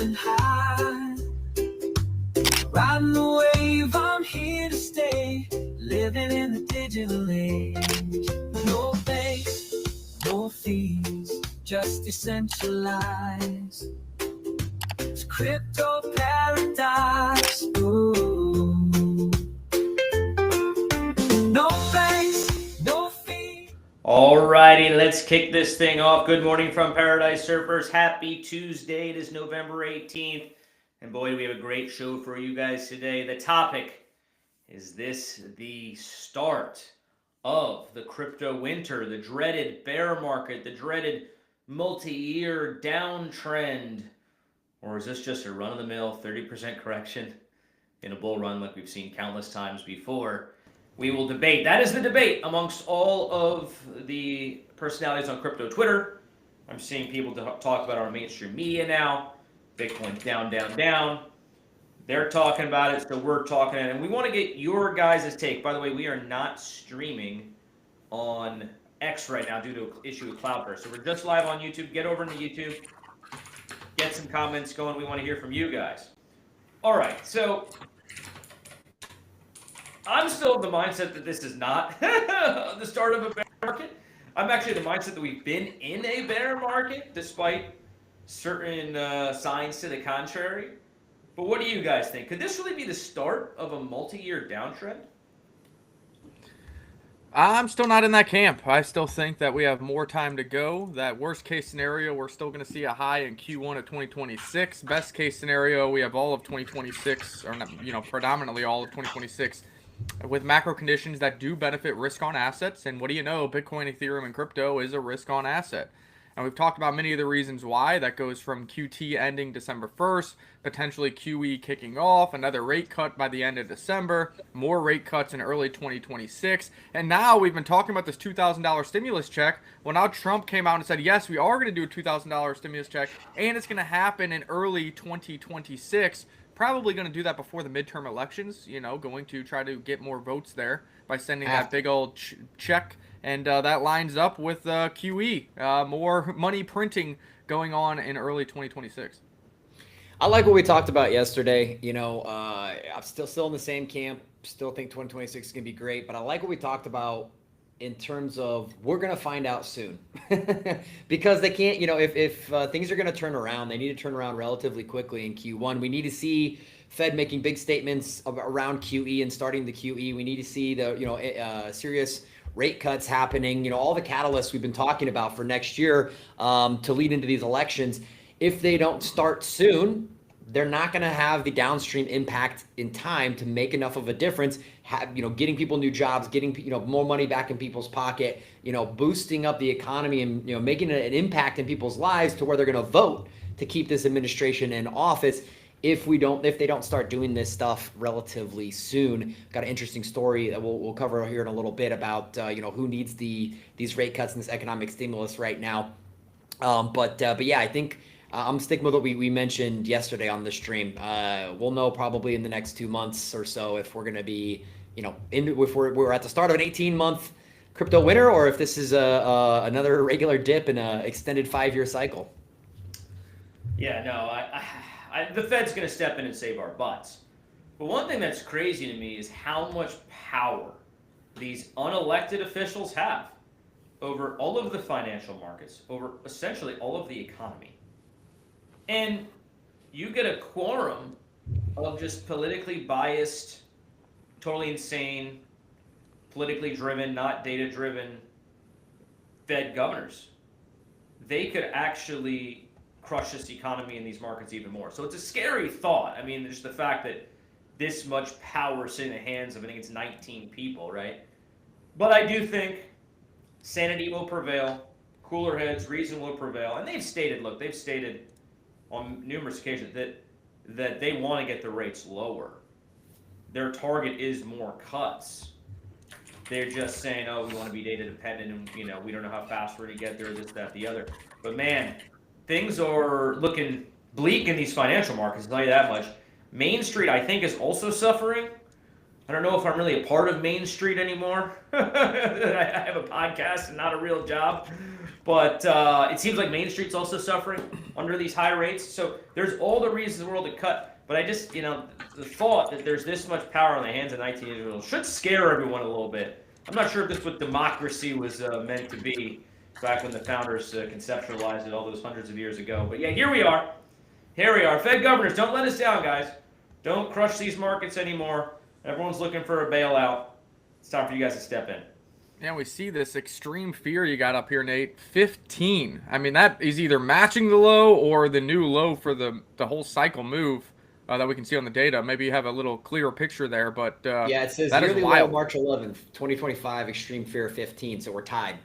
soaring high. Riding the wave, I'm here to stay. Living in the digital age. No banks, no fees, just decentralized. It's crypto paradise. Ooh. No banks, no fees. Alrighty, let's kick this thing off. Good morning from Paradise Surfers. Happy Tuesday. It is November 18th. And boy, we have a great show for you guys today. The topic is this the start of the crypto winter, the dreaded bear market, the dreaded multi-year downtrend? Or is this just a run-of-the-mill 30% correction in a bull run like we've seen countless times before? We will debate. That is the debate amongst all of the personalities on crypto Twitter. I'm seeing people talk about our mainstream media now. Bitcoin's down, down, down. They're talking about it, so we're talking it. And we want to get your guys' take. By the way, we are not streaming on X right now due to an issue with Cloudburst. So we're just live on YouTube. Get over into YouTube. Get some comments going. We want to hear from you guys. All right, so I'm still of the mindset that this is not the start of a bear market. I'm actually of the mindset that we've been in a bear market despite certain signs to the contrary. But what do you guys think? Could this really be the start of a multi-year downtrend? I'm still not in that camp. I still think that we have more time to go. That worst case scenario, we're still going to see a high in Q1 of 2026. Best case scenario, we have all of 2026, or predominantly all of 2026, with macro conditions that do benefit risk-on assets. And what do you know? Bitcoin, Ethereum, and crypto is a risk-on asset. And we've talked about many of the reasons why. That goes from QT ending December 1st, potentially QE kicking off, another rate cut by the end of December, more rate cuts in early 2026. And now we've been talking about this $2,000 stimulus check. Well, now Trump came out and said, yes, we are going to do a $2,000 stimulus check, and it's going to happen in early 2026. Probably going to do that before the midterm elections, going to try to get more votes there by sending that big old check. And that lines up with QE, more money printing going on in early 2026. I like what we talked about yesterday. I'm still in the same camp. Still think 2026 is going to be great. But I like what we talked about in terms of we're going to find out soon. Because they can't, if things are going to turn around, they need to turn around relatively quickly in Q1. We need to see Fed making big statements around QE and starting the QE. We need to see the, serious rate cuts happening, all the catalysts we've been talking about for next year to lead into these elections. If they don't start soon, they're not going to have the downstream impact in time to make enough of a difference, getting people new jobs, getting, more money back in people's pocket, boosting up the economy and, making an impact in people's lives to where they're going to vote to keep this administration in office. If they don't start doing this stuff relatively soon. Got an interesting story that we'll cover here in a little bit about who needs these rate cuts and this economic stimulus right now. But yeah, I think I'm sticking with what we mentioned yesterday on the stream. We'll know probably in the next 2 months or so if we're going to be if we're at the start of an 18-month crypto winter or if this is another regular dip in an extended 5-year cycle. Yeah, no, the Fed's going to step in and save our butts. But one thing that's crazy to me is how much power these unelected officials have over all of the financial markets, over essentially all of the economy. And you get a quorum of just politically biased, totally insane, politically driven, not data-driven Fed governors. They could actually crush this economy and these markets even more. So it's a scary thought. I mean, just the fact that this much power is sitting in the hands of, I think it's 19 people, right? But I do think sanity will prevail, cooler heads, reason will prevail. And they've stated on numerous occasions that they want to get the rates lower. Their target is more cuts. They're just saying, oh, we want to be data dependent and, we don't know how fast we're going to get there, this, that, the other. But man, things are looking bleak in these financial markets, I'll tell you that much. Main Street, I think, is also suffering. I don't know if I'm really a part of Main Street anymore. I have a podcast and not a real job. But it seems like Main Street's also suffering under these high rates. So there's all the reasons in the world to cut. But I just, the thought that there's this much power in the hands of 19 individuals should scare everyone a little bit. I'm not sure if this is what democracy was meant to be back when the founders conceptualized it all those hundreds of years ago. But yeah, here we are. Here we are. Fed governors, don't let us down, guys. Don't crush these markets anymore. Everyone's looking for a bailout. It's time for you guys to step in. Yeah, we see this extreme fear you got up here, Nate. 15. I mean, that is either matching the low or the new low for the whole cycle move that we can see on the data. Maybe you have a little clearer picture there, but yeah, it says that yearly is low wild. March 11th, 2025, extreme fear 15, so we're tied.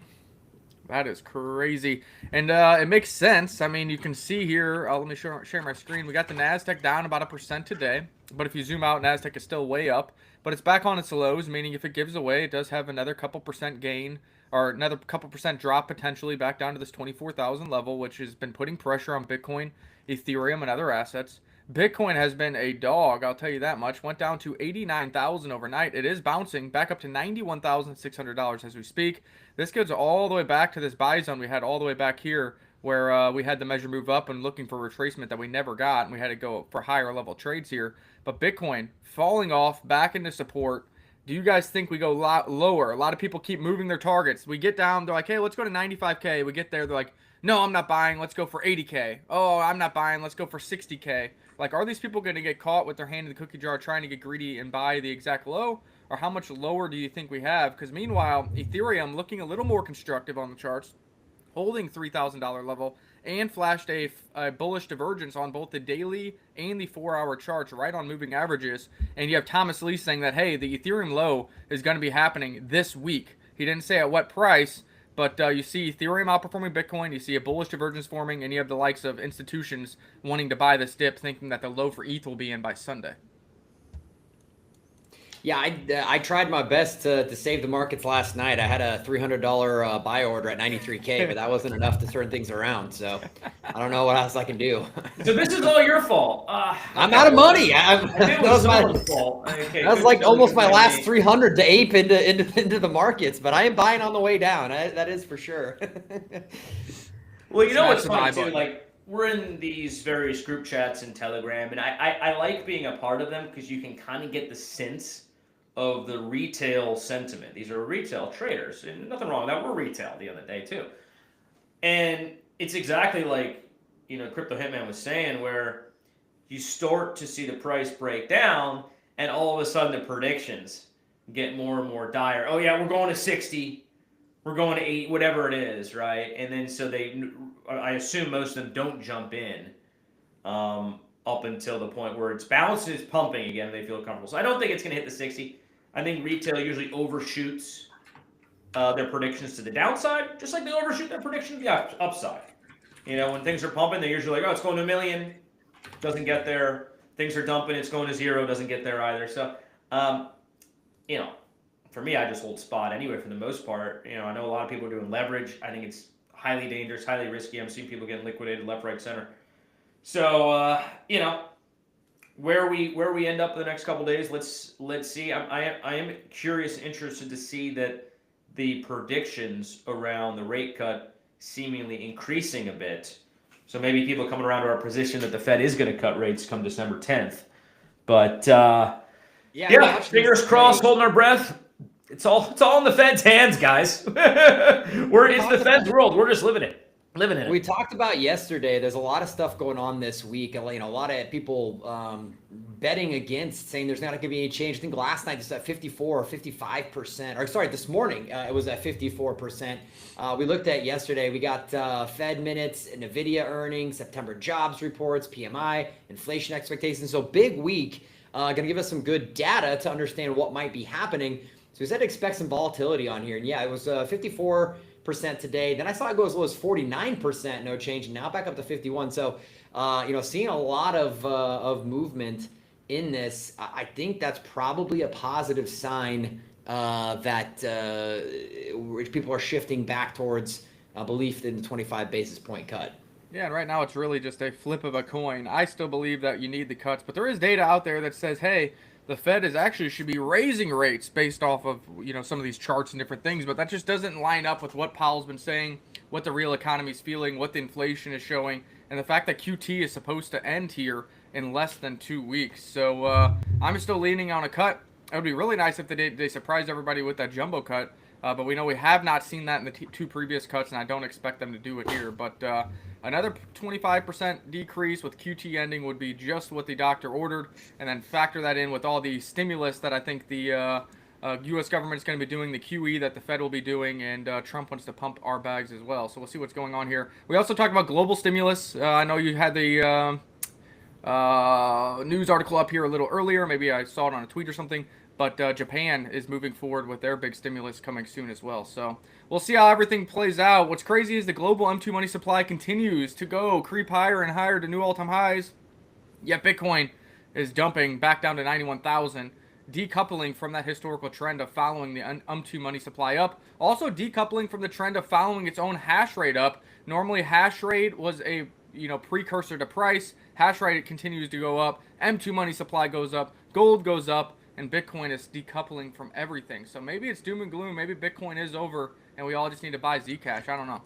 That is crazy. And it makes sense. I mean, you can see here, let me share my screen. We got the NASDAQ down about 1% today. But if you zoom out, NASDAQ is still way up. But it's back on its lows, meaning if it gives away, it does have another couple percent gain or another couple percent drop potentially back down to this 24,000 level, which has been putting pressure on Bitcoin, Ethereum, and other assets. Bitcoin has been a dog, I'll tell you that much. Went down to 89,000 overnight. It is bouncing back up to $91,600 as we speak. This goes all the way back to this buy zone we had all the way back here where we had the measure move up and looking for retracement that we never got, and we had to go for higher level trades here. But Bitcoin falling off back into support. Do you guys think we go a lot lower? A lot of people keep moving their targets. We get down, they're like, hey, let's go to 95K. We get there, they're like, no, I'm not buying. Let's go for 80K. Oh, I'm not buying. Let's go for 60K. Like, are these people going to get caught with their hand in the cookie jar trying to get greedy and buy the exact low? Or how much lower do you think we have? Because meanwhile, Ethereum looking a little more constructive on the charts, holding $3,000 level, and flashed a bullish divergence on both the daily and the 4-hour charts right on moving averages. And you have Thomas Lee saying that, hey, the Ethereum low is going to be happening this week. He didn't say at what price, but you see Ethereum outperforming Bitcoin, you see a bullish divergence forming, and you have the likes of institutions wanting to buy this dip, thinking that the low for ETH will be in by Sunday. Yeah, I tried my best to save the markets last night. I had a $300 buy order at 93K, but that wasn't enough to turn things around. So I don't know what else I can do. So this is all your fault. I'm out of money. That was like almost my last 300 to ape into the markets, but I am buying on the way down. That is for sure. Well, you know what's Smash the funny buy too? button. Like, we're in these various group chats and Telegram, and I like being a part of them because you can kind of get the sense of the retail sentiment. These are retail traders, and nothing wrong with that. We're retail the other day too. And it's exactly like, Crypto Hitman was saying, where you start to see the price break down, and all of a sudden the predictions get more and more dire. Oh yeah, we're going to 60, we're going to 8, whatever it is, right? And then so I assume most of them don't jump in up until the point where it's bounced and it's pumping again, they feel comfortable. So I don't think it's going to hit the 60. I think retail usually overshoots their predictions to the downside, just like they overshoot their predictions to the upside. When things are pumping, they're usually like, oh, it's going to $1 million, doesn't get there. Things are dumping, it's going to 0, doesn't get there either. So, for me, I just hold spot anyway for the most part. I know a lot of people are doing leverage. I think it's highly dangerous, highly risky. I'm seeing people getting liquidated left, right, center. So, where we end up in the next couple days, let's see. I am curious and interested to see that the predictions around the rate cut seemingly increasing a bit. So maybe people coming around to our position that the Fed is going to cut rates come December 10th. But fingers crossed, holding our breath. It's all in the Fed's hands, guys. It's the Fed's world. We're just living it. We talked about yesterday, there's a lot of stuff going on this week. A lot of people betting against, saying there's not going to be any change. I think last night it's at 54 or 55%. Or sorry, this morning it was at 54%. We looked at yesterday. We got Fed minutes, NVIDIA earnings, September jobs reports, PMI, inflation expectations. So big week. Going to give us some good data to understand what might be happening. So we said expect some volatility on here. And yeah, it was 54% today. Then I saw it go as low as 49%, no change, and now back up to 51. So, seeing a lot of movement in this, I think that's probably a positive sign that people are shifting back towards belief in the 25 basis point cut. Yeah, and right now it's really just a flip of a coin. I still believe that you need the cuts, but there is data out there that says, hey, the Fed is actually should be raising rates based off of some of these charts and different things, but that just doesn't line up with what Powell's been saying, what the real economy is feeling, what the inflation is showing, and the fact that QT is supposed to end here in less than 2 weeks. So I'm still leaning on a cut. It would be really nice if they surprise everybody with that jumbo cut. But we know we have not seen that in the two previous cuts, and I don't expect them to do it here. But another 25% decrease with QT ending would be just what the doctor ordered, and then factor that in with all the stimulus that I think the U.S. government is going to be doing, the QE that the Fed will be doing, and Trump wants to pump our bags as well. So we'll see what's going on here. We also talked about global stimulus. I know you had the news article up here a little earlier. Maybe I saw it on a tweet or something. But Japan is moving forward with their big stimulus coming soon as well. So we'll see how everything plays out. What's crazy is the global M2 money supply continues to go creep higher and higher to new all-time highs. Yet Bitcoin is dumping back down to 91,000, decoupling from that historical trend of following the M2 money supply up. Also decoupling from the trend of following its own hash rate up. Normally hash rate was a precursor to price. Hash rate continues to go up. M2 money supply goes up. Gold goes up. And Bitcoin is decoupling from everything. So maybe it's doom and gloom. Maybe Bitcoin is over, and we all just need to buy Zcash. I don't know.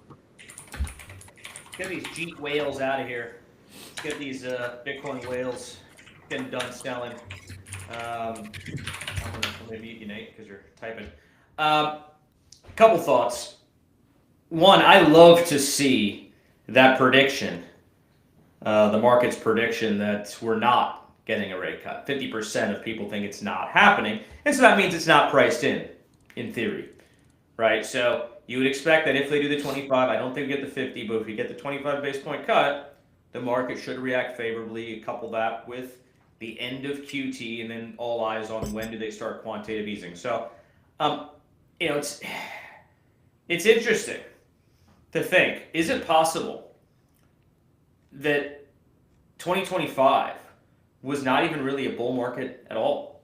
Get these Jeep whales out of here. Let's get these Bitcoin whales getting done selling. I'm gonna mute you, Nate, because you're typing. Couple thoughts. One, I love to see that prediction, the market's prediction that we're not getting a rate cut. 50% of people think it's not happening, and so that means it's not priced in theory, right? So you would expect that if they do the 25, I don't think we get the 50, but if we get the 25 base point cut, the market should react favorably. Couple that with the end of QT, and then all eyes on when do they start quantitative easing. So, it's interesting to think, is it possible that 2025 was not even really a bull market at all?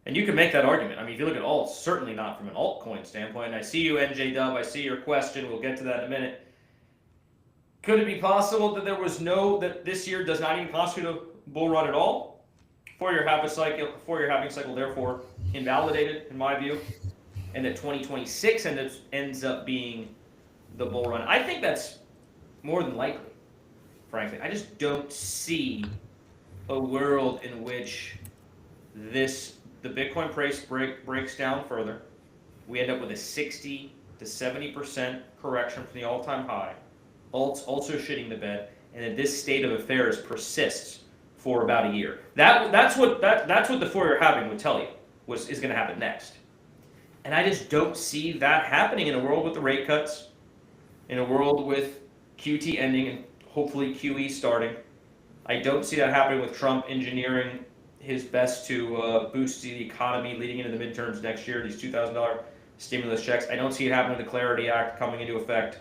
And you can make that argument. I mean, if you look at alts, certainly not from an altcoin standpoint. And I see you, NJ Dub. I see your question. We'll get to that in a minute. Could it be possible that that this year does not even constitute a bull run at all? Four-year halving cycle, therefore invalidated in my view, and that 2026 ends up being the bull run. I think that's more than likely, frankly. I just don't see a world in which the Bitcoin price breaks down further. We end up with a 60 to 70% correction from the all-time high. Alts also shitting the bed, and that this state of affairs persists for about a year. That's what the four-year halving would tell you is going to happen next. And I just don't see that happening in a world with the rate cuts, in a world with QT ending and hopefully QE starting. I don't see that happening with Trump engineering his best to boost the economy leading into the midterms next year, these $2,000 stimulus checks. I don't see it happening with the Clarity Act coming into effect,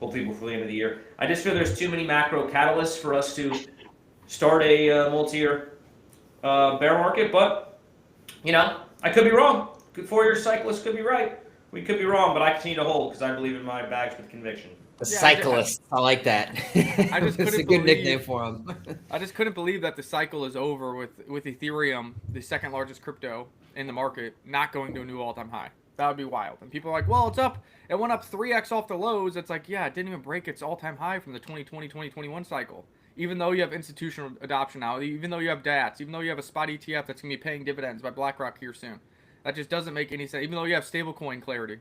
hopefully before the end of the year. I just feel there's too many macro catalysts for us to start a multi-year bear market, but, I could be wrong. Four-year cyclist could be right. We could be wrong, but I continue to hold because I believe in my bags with conviction. The cyclist. I like that. I just It's a good nickname for him. I just couldn't believe that the cycle is over with Ethereum, the second largest crypto in the market, not going to a new all-time high. That would be wild. And people are like, well, it's up. It went up 3x off the lows. It's like, yeah, it didn't even break its all-time high from the 2020-2021 cycle. Even though you have institutional adoption now, even though you have DATS, even though you have a spot ETF that's going to be paying dividends by BlackRock here soon. That just doesn't make any sense. Even though you have stablecoin clarity.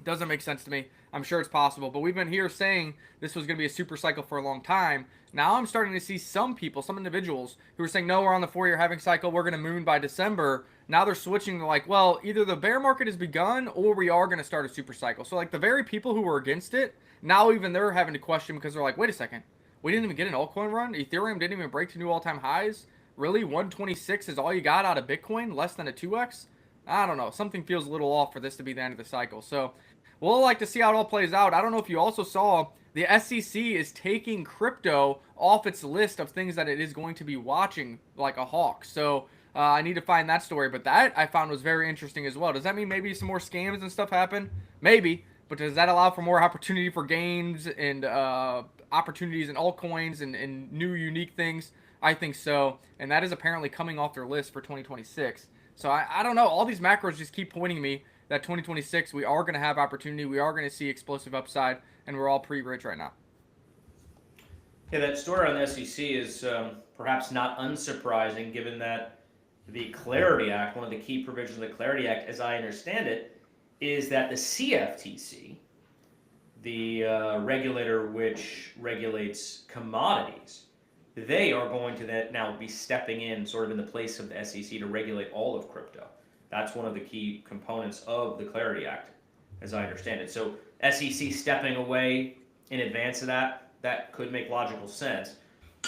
Doesn't make sense to me. I'm sure it's possible, but we've been here saying this was going to be a super cycle for a long time. Now I'm starting to see some people, some individuals who are saying, no, we're on the four-year halving cycle. We're going to moon by December. Now they're switching to like, well, either the bear market has begun or we are going to start a super cycle. So like the very people who were against it, now even they're having to question because they're like, wait a second. We didn't even get an altcoin run. Ethereum didn't even break to new all-time highs. Really? 126 is all you got out of Bitcoin? Less than a 2x? I don't know. Something feels a little off for this to be the end of the cycle. So we'll like to see how it all plays out. I don't know if you also saw the SEC is taking crypto off its list of things that it is going to be watching like a hawk. So I need to find that story. But that I found was very interesting as well. Does that mean maybe some more scams and stuff happen? Maybe. But does that allow for more opportunity for gains and opportunities in altcoins and new unique things? I think so, and that is apparently coming off their list for 2026. So I don't know. All these macros just keep pointing me that 2026 we are going to have opportunity, we are going to see explosive upside, and we're all pretty rich right now. Yeah, that story on the SEC is perhaps not unsurprising given that the Clarity Act, one of the key provisions of the Clarity Act, as I understand it, is that the CFTC, the regulator which regulates commodities, they are going to now be stepping in sort of in the place of the SEC to regulate all of crypto. That's one of the key components of the Clarity Act, as I understand it. So SEC stepping away in advance of that could make logical sense.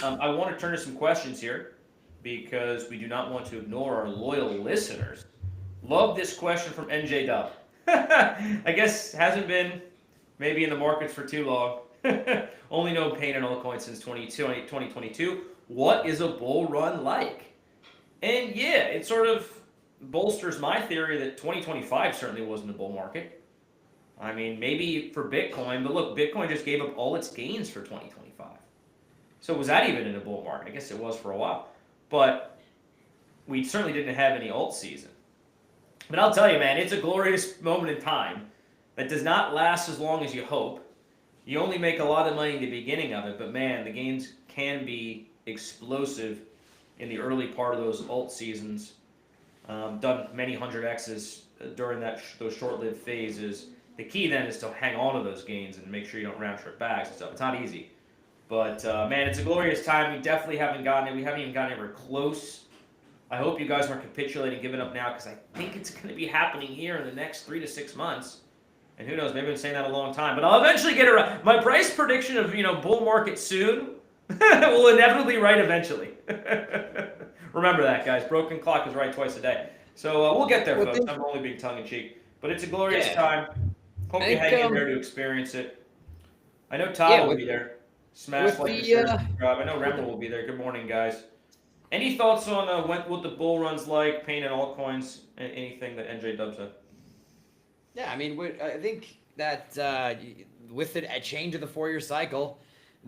I want to turn to some questions here because we do not want to ignore our loyal listeners. Love this question from NJ Dub. I guess hasn't been maybe in the markets for too long. Only known pain and altcoins since 2022. What is a bull run like? And yeah, it sort of bolsters my theory that 2025 certainly wasn't a bull market. I mean, maybe for Bitcoin, but look, Bitcoin just gave up all its gains for 2025. So was that even in a bull market? I guess it was for a while. But we certainly didn't have any alt season. But I'll tell you, man, it's a glorious moment in time that does not last as long as you hope. You only make a lot of money in the beginning of it, but man, the gains can be explosive in the early part of those alt seasons. Done many 100x's during those short-lived phases. The key then is to hang on to those gains and make sure you don't round trip bags and stuff. It's not easy. But man, it's a glorious time. We definitely haven't gotten it. We haven't even gotten anywhere close. I hope you guys aren't capitulating, giving up now, because I think it's going to be happening here in the next 3 to 6 months. And who knows, maybe I've been saying that a long time. But I'll eventually get it right. My price prediction of, bull market soon will inevitably right eventually. Remember that, guys. Broken clock is right twice a day. So we'll get there, folks. I'm only being tongue-in-cheek. But it's a glorious time. Hope you hang in there to experience it. I know Todd will be there. Smash like, share, subscribe. I know Remble will be there. Good morning, guys. Any thoughts on what the bull run's like, pain and altcoins, anything that NJ Dub said? Yeah, I mean, I think that with a change of the 4-year cycle,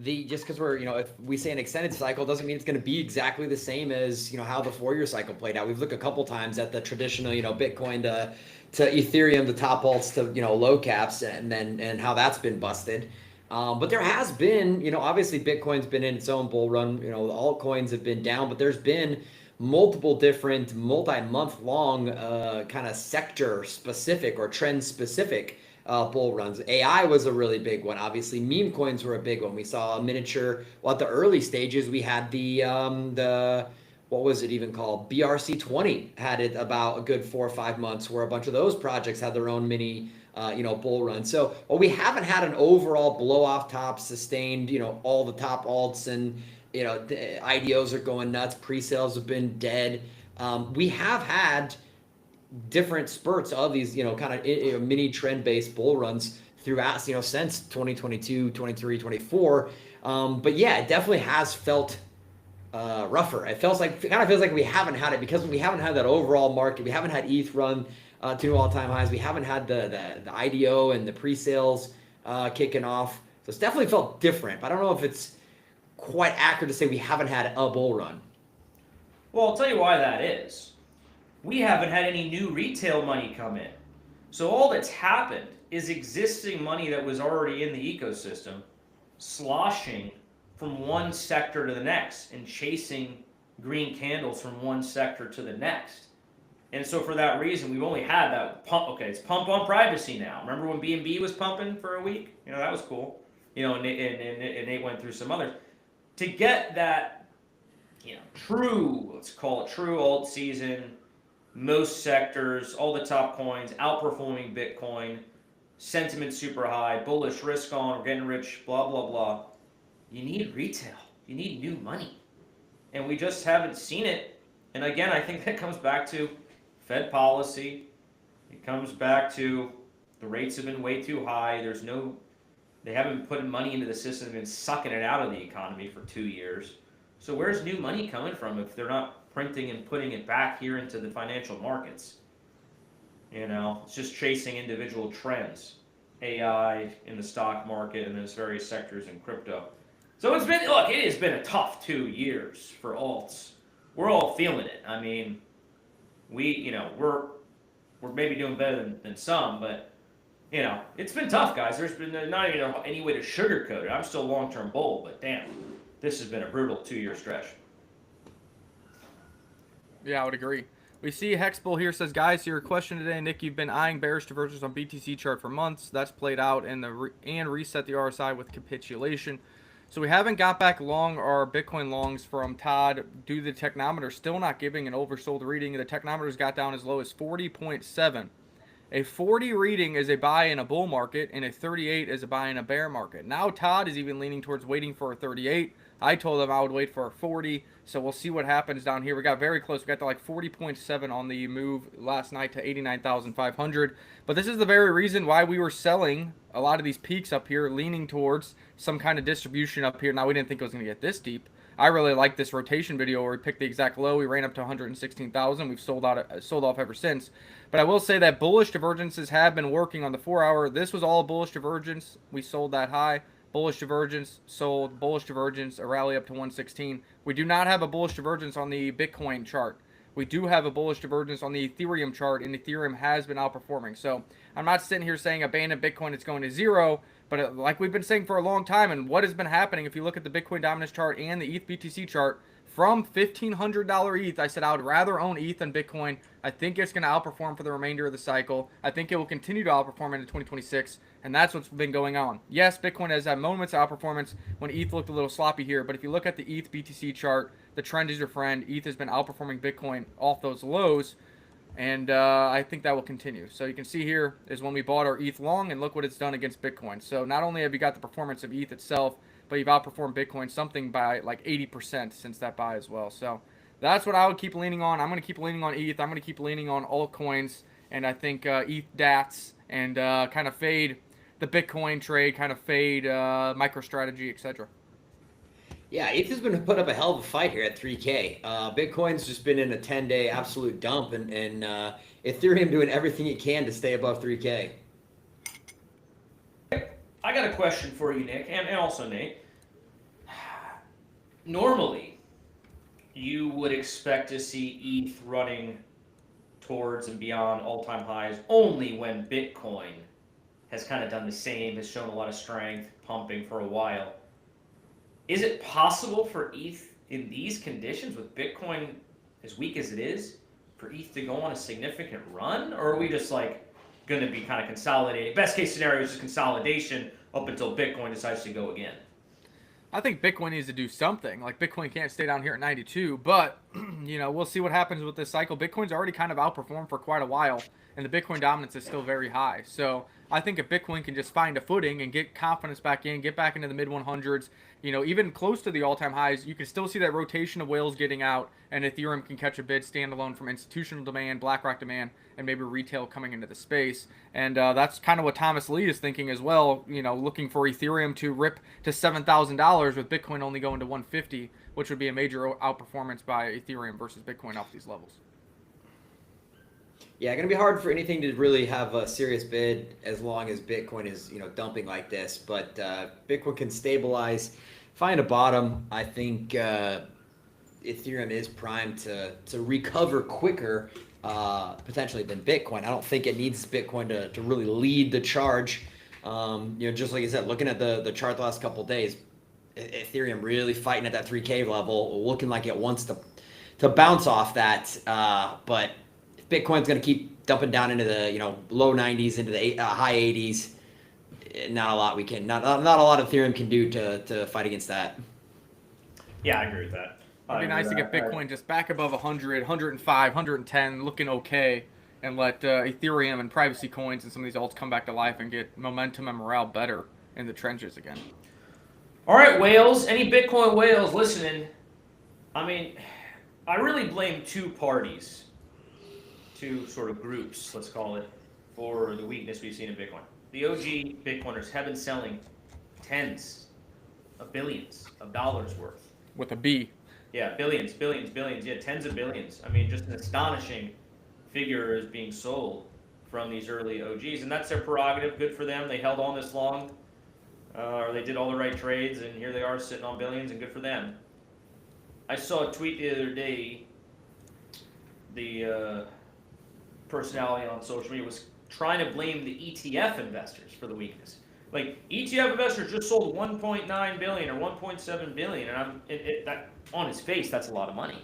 just because we're, if we say an extended cycle, doesn't mean it's going to be exactly the same as, how the 4-year cycle played out. We've looked a couple times at the traditional, Bitcoin to Ethereum, the top alts to, low caps, and how that's been busted. But there has been, obviously Bitcoin's been in its own bull run, the altcoins have been down, but there's been multiple different multi-month long kind of sector specific or trend specific bull runs. AI was a really big one. Obviously meme coins were a big one. We saw a miniature, at the early stages we had the what was it even called? BRC20 had it about a good 4 or 5 months where a bunch of those projects had their own mini bull run. So while we haven't had an overall blow off top sustained, all the top alts and the IDOs are going nuts. Pre-sales have been dead. We have had different spurts of these, kind of mini trend-based bull runs throughout, since 2022, 23, 24. But yeah, it definitely has felt rougher. It kind of feels like we haven't had it because we haven't had that overall market. We haven't had ETH run to new all-time highs. We haven't had the IDO and the pre-sales kicking off. So it's definitely felt different. But I don't know if it's quite accurate to say we haven't had a bull run. Well, I'll tell you why that is. We haven't had any new retail money come in. So all that's happened is existing money that was already in the ecosystem sloshing from one sector to the next and chasing green candles from one sector to the next. And so for that reason, we've only had that pump. Okay, it's pump on privacy now. Remember when BNB was pumping for a week? That was cool. And Nate went through some others. To get that, true, let's call it true alt season, most sectors, all the top coins, outperforming Bitcoin, sentiment super high, bullish, risk on, we're getting rich, blah, blah, blah. You need retail. You need new money. And we just haven't seen it. And again, I think that comes back to Fed policy. It comes back to the rates have been way too high. They haven't been putting money into the system and been sucking it out of the economy for 2 years. So where's new money coming from if they're not printing and putting it back here into the financial markets? It's just chasing individual trends. AI in the stock market and those various sectors in crypto. So it has been a tough 2 years for alts. We're all feeling it. I mean, we're maybe doing better than some, but it's been tough, guys. There's been not even any way to sugarcoat it. I'm still long-term bull, but damn, this has been a brutal 2-year stretch. Yeah, I would agree. We see Hexbull here says, guys, your question today, Nick, you've been eyeing bearish divergence on BTC chart for months. That's played out and reset the RSI with capitulation. So we haven't got back long our Bitcoin longs from Todd due to the technometer still not giving an oversold reading. The technometer's got down as low as 40.7. A 40 reading is a buy in a bull market, and a 38 is a buy in a bear market. Now Todd is even leaning towards waiting for a 38. I told him I would wait for a 40, so we'll see what happens down here. We got very close. We got to like 40.7 on the move last night to 89,500. But this is the very reason why we were selling a lot of these peaks up here, leaning towards some kind of distribution up here. Now, we didn't think it was going to get this deep. I really like this rotation video where we picked the exact low. We ran up to 116,000. We've sold off ever since. But I will say that bullish divergences have been working on the 4-hour. This was all bullish divergence. We sold that high. Bullish divergence, sold. Bullish divergence, a rally up to 116. We do not have a bullish divergence on the Bitcoin chart. We do have a bullish divergence on the Ethereum chart, and Ethereum has been outperforming. So I'm not sitting here saying abandon Bitcoin, it's going to zero. But like we've been saying for a long time, and what has been happening, if you look at the Bitcoin dominance chart and the ETH BTC chart, from $1,500 ETH, I said I would rather own ETH than Bitcoin. I think it's going to outperform for the remainder of the cycle. I think it will continue to outperform into 2026, and that's what's been going on. Yes, Bitcoin has had moments of outperformance when ETH looked a little sloppy here, but if you look at the ETH BTC chart, the trend is your friend. ETH has been outperforming Bitcoin off those lows, and I think that will continue. So you can see here is when we bought our ETH long, and look what it's done against Bitcoin. So not only have you got the performance of ETH itself, but you've outperformed Bitcoin something by like 80% since that buy as well. So that's what I would keep leaning on. I'm going to keep leaning on ETH. I'm going to keep leaning on altcoins, and I think ETH DATs, and kind of fade the Bitcoin trade, kind of fade MicroStrategy, etc. Yeah, ETH has been put up a hell of a fight here at 3K. Bitcoin's just been in a 10-day absolute dump, and Ethereum doing everything it can to stay above 3K. I got a question for you, Nick, and also Nate. Normally, you would expect to see ETH running towards and beyond all-time highs only when Bitcoin has kind of done the same, has shown a lot of strength, pumping for a while. Is it possible for ETH in these conditions with Bitcoin as weak as it is, for ETH to go on a significant run? Or are we just like going to be kind of consolidating? Best case scenario is just consolidation up until Bitcoin decides to go again. I think Bitcoin needs to do something. Like, Bitcoin can't stay down here at 92, but we'll see what happens with this cycle. Bitcoin's already kind of outperformed for quite a while, and the Bitcoin dominance is still very high. So I think if Bitcoin can just find a footing and get confidence back in, get back into the mid 100s, even close to the all-time highs, you can still see that rotation of whales getting out, and Ethereum can catch a bid standalone from institutional demand, BlackRock demand, and maybe retail coming into the space. And that's kind of what Thomas Lee is thinking as well, looking for Ethereum to rip to $7,000 with Bitcoin only going to 150, which would be a major outperformance by Ethereum versus Bitcoin off these levels. Yeah, going to be hard for anything to really have a serious bid as long as Bitcoin is, dumping like this. But Bitcoin can stabilize, find a bottom. I think Ethereum is primed to recover quicker, potentially, than Bitcoin. I don't think it needs Bitcoin to really lead the charge. Just like I said, looking at the chart the last couple of days, Ethereum really fighting at that 3K level, looking like it wants to bounce off that. But Bitcoin's going to keep dumping down into the low 90s, into the high 80s. Not a lot not a lot Ethereum can do to fight against that. Yeah, I agree with that. It'd be nice to get Bitcoin just back above 100, 105, 110, looking okay, and let Ethereum and privacy coins and some of these alts come back to life and get momentum and morale better in the trenches again. All right, whales. Any Bitcoin whales listening? I mean, I really blame two parties. Two sort of groups, let's call it, for the weakness we've seen in Bitcoin. The OG Bitcoiners have been selling tens of billions of dollars worth. With a B. Yeah, billions. Yeah, tens of billions. I mean, just an astonishing figure is being sold from these early OGs, and that's their prerogative. Good for them. They held on this long. or they did all the right trades, and here they are sitting on billions, and good for them. I saw a tweet the other day. The personality on social media was trying to blame the ETF investors for the weakness. Like, ETF investors just sold 1.9 billion or 1.7 billion, and that on its face, that's a lot of money.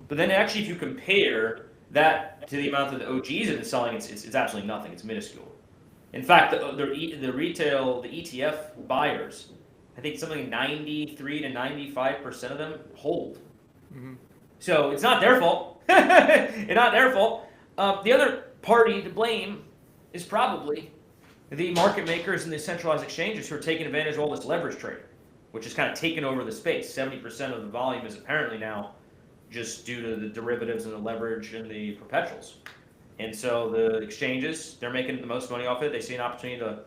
But then actually, if you compare that to the amount that the OGs have been selling, it's absolutely nothing. It's minuscule. In fact, the retail, the ETF buyers, I think something like 93 to 95% of them hold. Mm-hmm. So it's not their fault. It's not their fault. The other party to blame is probably the market makers and the centralized exchanges who are taking advantage of all this leverage trading, which is kind of taken over the space. 70% of the volume is apparently now just due to the derivatives and the leverage and the perpetuals. And so the exchanges, they're making the most money off it. They see an opportunity to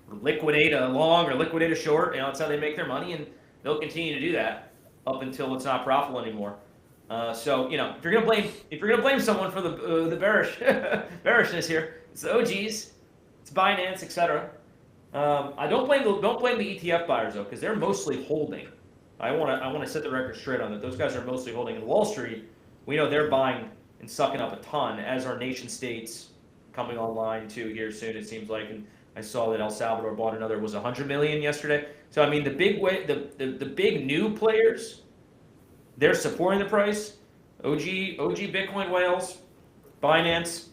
liquidate a long or liquidate a short. That's how they make their money, and they'll continue to do that up until it's not profitable anymore. So if you're gonna blame someone for the bearishness here, it's the OGs, it's Binance, etc. I don't blame the ETF buyers though, because they're mostly holding. I want to set the record straight on that. Those guys are mostly holding. In Wall Street, we know they're buying and sucking up a ton, as are nation states coming online too here soon. It seems like, and I saw that El Salvador bought another 100 million yesterday. So I mean, the big new players, they're supporting the price. OG Bitcoin whales, Binance,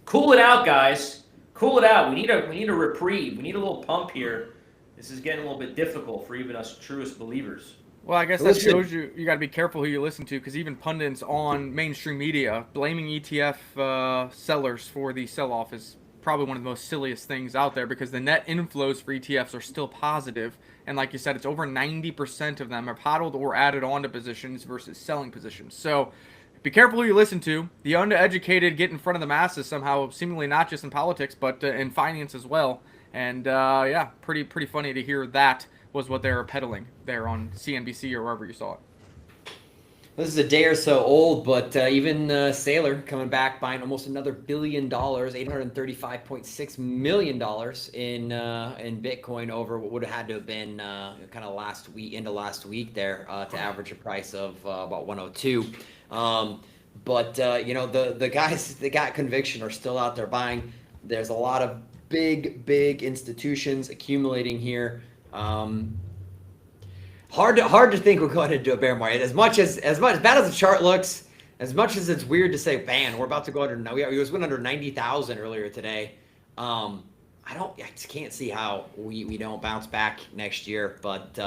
cool it out, guys. Cool it out. We need a reprieve. We need a little pump here. This is getting a little bit difficult for even us truest believers. Well, I guess that shows you got to be careful who you listen to, because even pundits on mainstream media blaming ETF sellers for the sell-off is probably one of the most silliest things out there, because the net inflows for ETFs are still positive, and like you said, it's over 90% of them are paddled or added onto positions versus selling positions. So be careful who you listen to. The uneducated get in front of the masses somehow, seemingly not just in politics but in finance as well. And pretty funny to hear that was what they were peddling there on CNBC or wherever you saw it. This is a day or so old, but even Saylor coming back, buying almost another $1 billion, $835.6 million in Bitcoin over what would have had to have been kind of into last week there to average a price of about 102. The guys that got conviction are still out there buying. There's a lot of big institutions accumulating here. Hard to think we're going into a bear market. As bad as the chart looks, as much as it's weird to say, man, we're about to go under. We went under 90,000 earlier today. I just can't see how we don't bounce back next year. But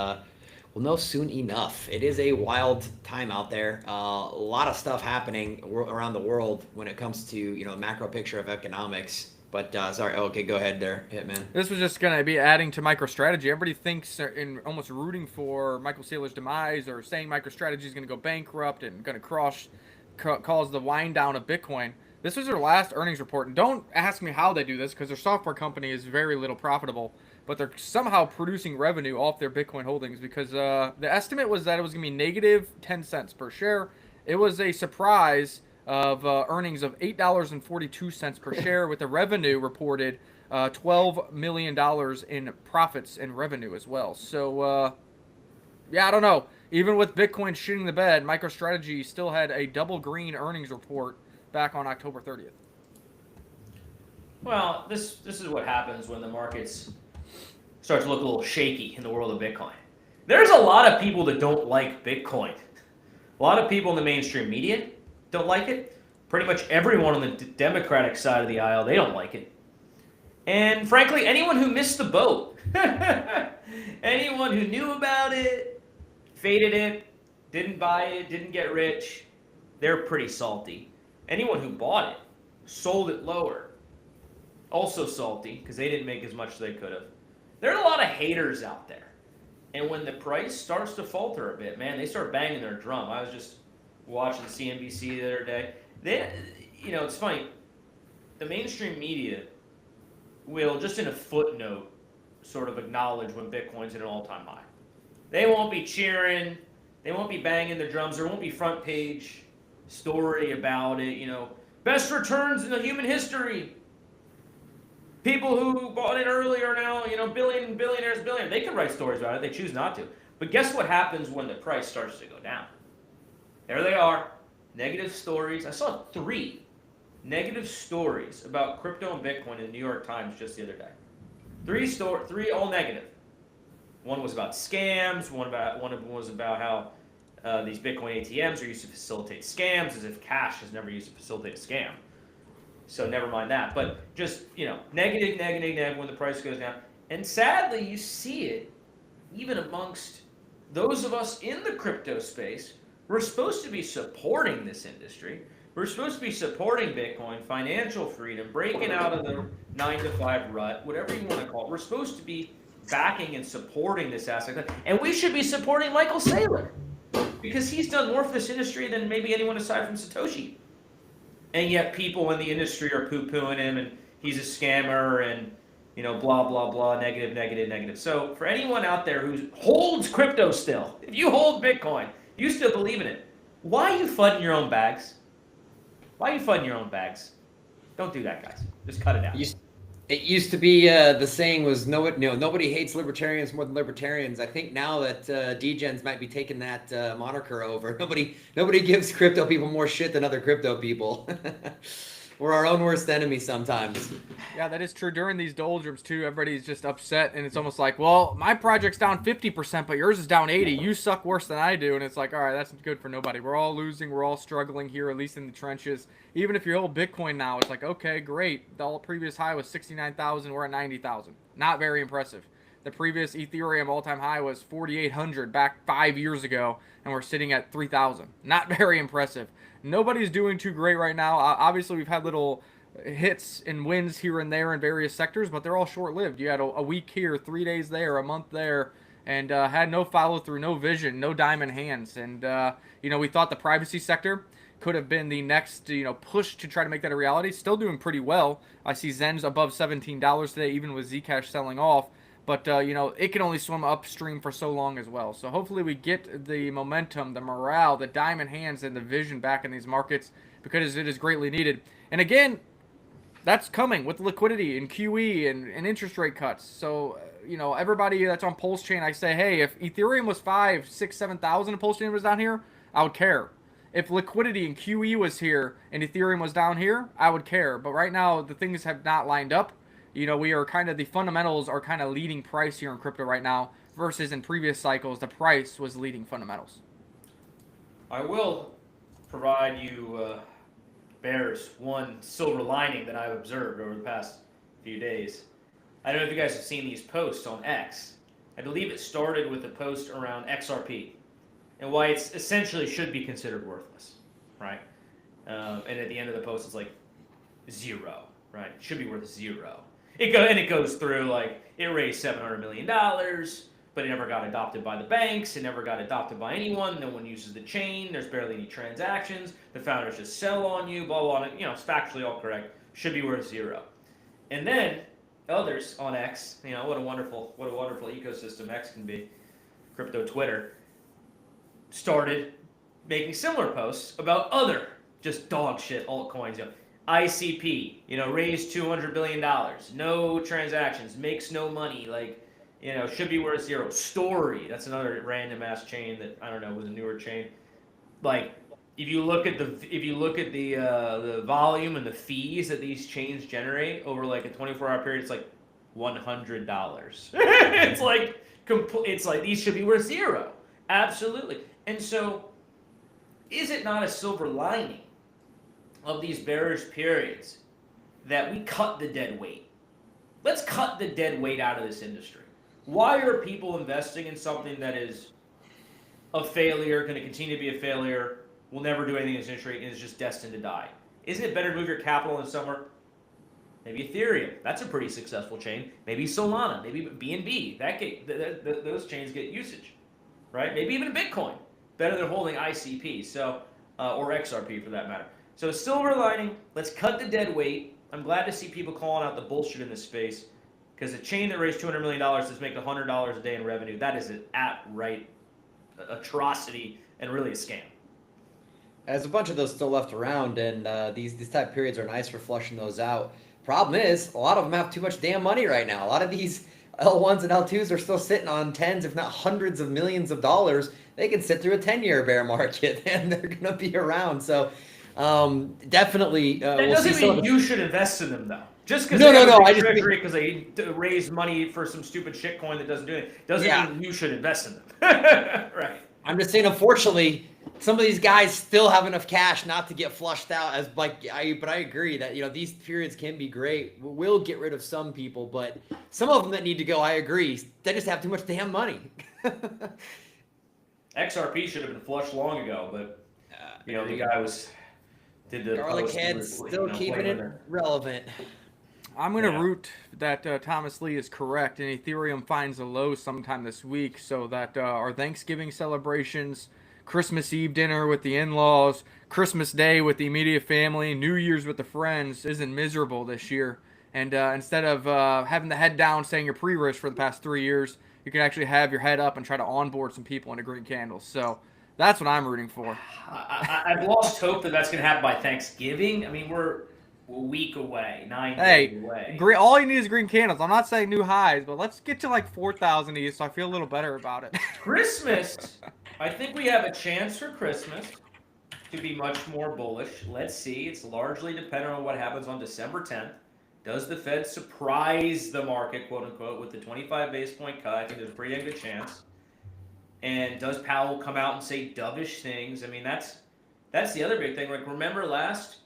we'll know soon enough. It is a wild time out there. A lot of stuff happening around the world when it comes to macro picture of economics. But sorry, okay, go ahead there, Hitman. This was just going to be adding to MicroStrategy. Everybody thinks in almost rooting for Michael Saylor's demise, or saying MicroStrategy is going to go bankrupt and going to cause the wind down of Bitcoin. This was their last earnings report. And don't ask me how they do this, because their software company is very little profitable. But they're somehow producing revenue off their Bitcoin holdings, because the estimate was that it was going to be negative 10 cents per share. It was a surprise of earnings of $8.42 per share, with the revenue reported $12 million in profits and revenue as well. So, I don't know. Even with Bitcoin shitting the bed, MicroStrategy still had a double green earnings report back on October 30th. Well, this is what happens when the markets start to look a little shaky in the world of Bitcoin. There's a lot of people that don't like Bitcoin. A lot of people in the mainstream media don't like it. Pretty much everyone on the Democratic side of the aisle, they don't like it. And frankly, anyone who missed the boat, anyone who knew about it, faded it, didn't buy it, didn't get rich, they're pretty salty. Anyone who bought it, sold it lower, also salty, because they didn't make as much as they could have. There are a lot of haters out there. And when the price starts to falter a bit, man, they start banging their drum. I was just watching CNBC the other day. It's funny. The mainstream media will, just in a footnote, sort of acknowledge when Bitcoin's at an all-time high. They won't be cheering. They won't be banging their drums. There won't be front page story about it. Best returns in the human history. People who bought in early are now, billionaires. They can write stories about it. They choose not to. But guess what happens when the price starts to go down? There they are, negative stories. I saw 3 negative stories about crypto and Bitcoin in the New York Times just the other day. 3 all negative. One was about scams. One was about how these Bitcoin ATMs are used to facilitate scams, as if cash is never used to facilitate a scam. So never mind that. But just negative when the price goes down. And sadly, you see it even amongst those of us in the crypto space. We're supposed to be supporting this industry. We're supposed to be supporting Bitcoin, financial freedom, breaking out of the 9-to-5 rut, whatever you want to call it. We're supposed to be backing and supporting this asset. And we should be supporting Michael Saylor because he's done more for this industry than maybe anyone aside from Satoshi. And yet people in the industry are poo-pooing him and he's a scammer and, blah, blah, blah, negative. So for anyone out there who holds crypto still, if you hold Bitcoin, you still believe in it, why are you flooding your own bags? Don't do that, guys. Just cut it out. It used to be the saying was nobody hates libertarians more than libertarians. I think now that Degens might be taking that moniker over. Nobody gives crypto people more shit than other crypto people. We're our own worst enemy sometimes. Yeah, that is true. During these doldrums too, everybody's just upset, and it's almost like, well, my project's down 50%, but yours is down 80%. You suck worse than I do, and it's like, all right, that's good for nobody. We're all losing. We're all struggling here, at least in the trenches. Even if you hold Bitcoin now, it's like, okay, great. The previous high was 69,000. We're at 90,000. Not very impressive. The previous Ethereum all-time high was 4,800 back 5 years ago, and we're sitting at 3,000. Not very impressive. Nobody's doing too great right now. Obviously, we've had little hits and wins here and there in various sectors, but they're all short-lived. You had a week here, 3 days there, a month there, and had no follow-through, no vision, no diamond hands. And, we thought the privacy sector could have been the next, push to try to make that a reality. Still doing pretty well. I see Zen's above $17 today, even with Zcash selling off. But, it can only swim upstream for so long as well. So hopefully we get the momentum, the morale, the diamond hands, and the vision back in these markets because it is greatly needed. And again, that's coming with liquidity and QE and interest rate cuts. So, everybody that's on Pulse Chain, I say, hey, if Ethereum was 5, 6, 7,000 and Pulse Chain was down here, I would care. If liquidity and QE was here and Ethereum was down here, I would care. But right now, the things have not lined up. We are the fundamentals are kind of leading price here in crypto right now versus in previous cycles, the price was leading fundamentals. I will provide you, bears, one silver lining that I've observed over the past few days. I don't know if you guys have seen these posts on X. I believe it started with a post around XRP and why it's essentially should be considered worthless, right? And at the end of the post, it's like 0, right? It should be worth 0. It goes through like it raised $700 million, but it never got adopted by the banks. It never got adopted by anyone. No one uses the chain. There's barely any transactions. The founders just sell on you. Blah blah. It's factually all correct. Should be worth 0. And then others on X. What a wonderful ecosystem X can be. Crypto Twitter started making similar posts about other just dog shit altcoins. ICP, raised $200 billion, no transactions, makes no money, should be worth 0. Story, that's another random ass chain that I don't know was a newer chain. Like, if you look at the volume and the fees that these chains generate over like a 24-hour period, it's like $100. it's like these should be worth 0, absolutely. And so, is it not a silver lining of these bearish periods that we cut the dead weight? Let's cut the dead weight out of this industry. Why are people investing in something that is a failure, going to continue to be a failure, will never do anything in this industry, and is just destined to die? Isn't it better to move your capital in somewhere? Maybe Ethereum. That's a pretty successful chain. Maybe Solana. Maybe BNB. Those chains get usage, right? Maybe even Bitcoin. Better than holding ICP, or XRP for that matter. So silver lining, let's cut the dead weight. I'm glad to see people calling out the bullshit in this space because a chain that raised $200 million is making $100 a day in revenue. That is an outright atrocity and really a scam. There's a bunch of those still left around, and these type periods are nice for flushing those out. Problem is, a lot of them have too much damn money right now. A lot of these L1s and L2s are still sitting on tens, if not hundreds of millions of dollars. They can sit through a 10-year bear market and they're going to be around. So definitely That we'll see doesn't some of mean the- you should invest in them, though. Just because No, they have no, a I big just mean- treasury because they raised money for some stupid shit coin that doesn't do anything doesn't Yeah. mean you should invest in them. Right. I'm just saying, unfortunately, some of these guys still have enough cash not to get flushed out as but I agree that these periods can be great. We'll get rid of some people, but some of them that need to go, I agree. They just have too much damn money. XRP should have been flushed long ago, but the guy did the Garlic post head and was, still keeping blaming it her. relevant. I'm going to Yeah. root that Thomas Lee is correct and Ethereum finds a low sometime this week so that our Thanksgiving celebrations, Christmas Eve dinner with the in-laws, Christmas Day with the immediate family, New Year's with the friends isn't miserable this year. And instead of having the head down saying you're pre-rich for the past 3 years, you can actually have your head up and try to onboard some people into Green Candles. So that's what I'm rooting for. I've lost hope that that's going to happen by Thanksgiving. I mean, we're a week away, 9 Hey, days away. all you need is Green Candles. I'm not saying new highs, but let's get to like 4,000 each so I feel a little better about it. Christmas, I think we have a chance for Christmas to be much more bullish. Let's see. It's largely dependent on what happens on December 10th. Does the Fed surprise the market, quote unquote, with the 25 basis point cut? I think there's a pretty good chance. And does Powell come out and say dovish things? I mean, that's the other big thing. Like, remember last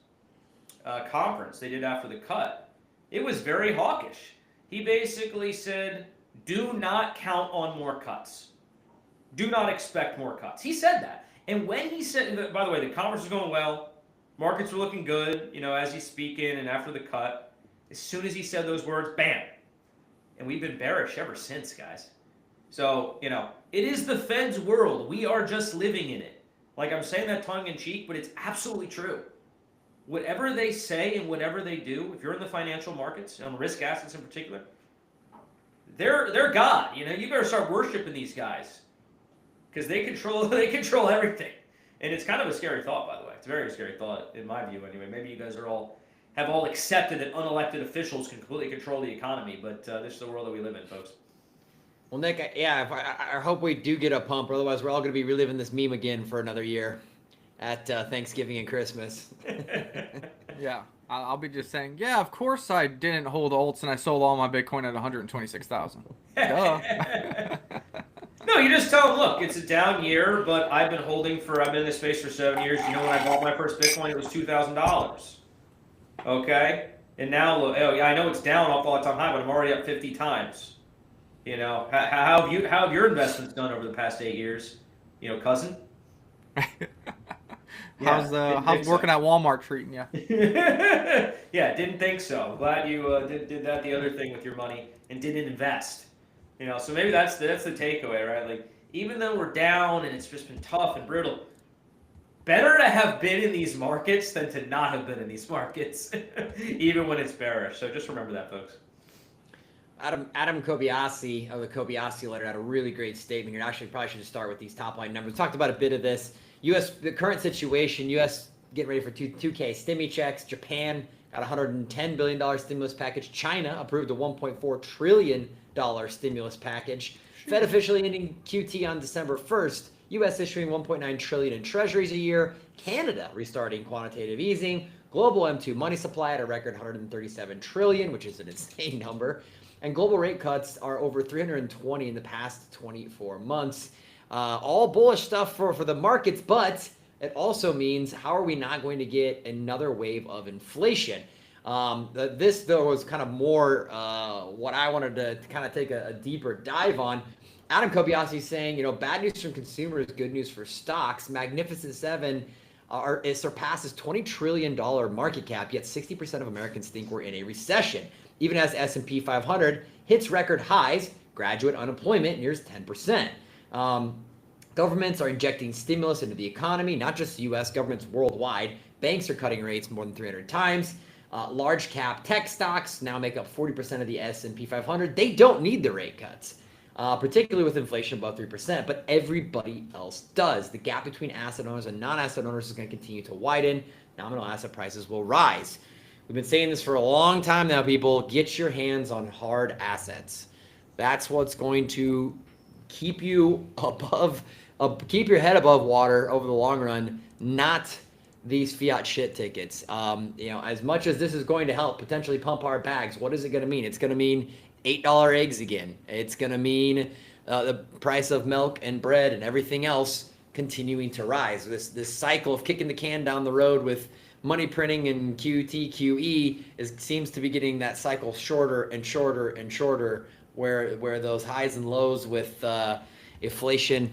conference they did after the cut? It was very hawkish. He basically said, do not count on more cuts. Do not expect more cuts. He said that. And when he said, by the way, the conference was going well. Markets were looking good, as he's speaking and after the cut. As soon as he said those words, bam. And we've been bearish ever since, guys. So, it is the Fed's world. We are just living in it. Like, I'm saying that tongue in cheek, but it's absolutely true. Whatever they say and whatever they do, if you're in the financial markets, on risk assets in particular, they're God. You better start worshiping these guys because they control everything. And it's kind of a scary thought, by the way. It's a very scary thought in my view, anyway. Maybe you guys have all accepted that unelected officials can completely control the economy, but this is the world that we live in, folks. Well, Nick, I hope we do get a pump, or otherwise we're all going to be reliving this meme again for another year at Thanksgiving and Christmas. Yeah, I'll be just saying, yeah, of course I didn't hold alts and I sold all my Bitcoin at 126,000. Duh. No, you just tell them, look, it's a down year, but I've been in this space for 7 years. When I bought my first Bitcoin, it was $2,000. Okay? And now, look, I know it's down off all-time high, but I'm already up 50 times. How have your investments done over the past 8 years? Cousin? How's working at Walmart treating you? Yeah, didn't think so. Glad you did that the other thing with your money and didn't invest. So maybe that's the takeaway, right? Like, even though we're down and it's just been tough and brutal, better to have been in these markets than to not have been in these markets, even when it's bearish. So just remember that, folks. Adam Kobayashi of the Kobayashi letter had a really great statement here. Actually, probably should start with these top line numbers. Talked about a bit of this. The current situation, U.S. getting ready for 2K stimmy checks. Japan got a $110 billion stimulus package. China approved a $1.4 trillion stimulus package. Fed officially ending QT on December 1st. U.S. issuing $1.9 trillion in treasuries a year. Canada restarting quantitative easing. Global M2 money supply at a record $137 trillion, which is an insane number. And global rate cuts are over 320 in the past 24 months. All bullish stuff for the markets, but it also means how are we not going to get another wave of inflation? This, though, was kind of more what I wanted to kind of take a deeper dive on. Adam Kobayashi saying, bad news from consumers, good news for stocks. Magnificent Seven it surpasses $20 trillion market cap, yet 60% of Americans think we're in a recession. Even as S&P 500 hits record highs, graduate unemployment nears 10%. Governments are injecting stimulus into the economy, not just the U.S., governments worldwide. Banks are cutting rates more than 300 times. Large cap tech stocks now make up 40% of the S&P 500. They don't need the rate cuts, particularly with inflation above 3%, but everybody else does. The gap between asset owners and non-asset owners is going to continue to widen. Nominal asset prices will rise. We've been saying this for a long time now, people. Get your hands on hard assets. That's what's going to keep you keep your head above water over the long run, not these fiat shit tickets. As much as this is going to help potentially pump our bags, what is it going to mean? It's going to mean $8 eggs again. It's going to mean the price of milk and bread and everything else continuing to rise. This cycle of kicking the can down the road with money printing and QT, QE seems to be getting that cycle shorter and shorter and shorter, where those highs and lows with inflation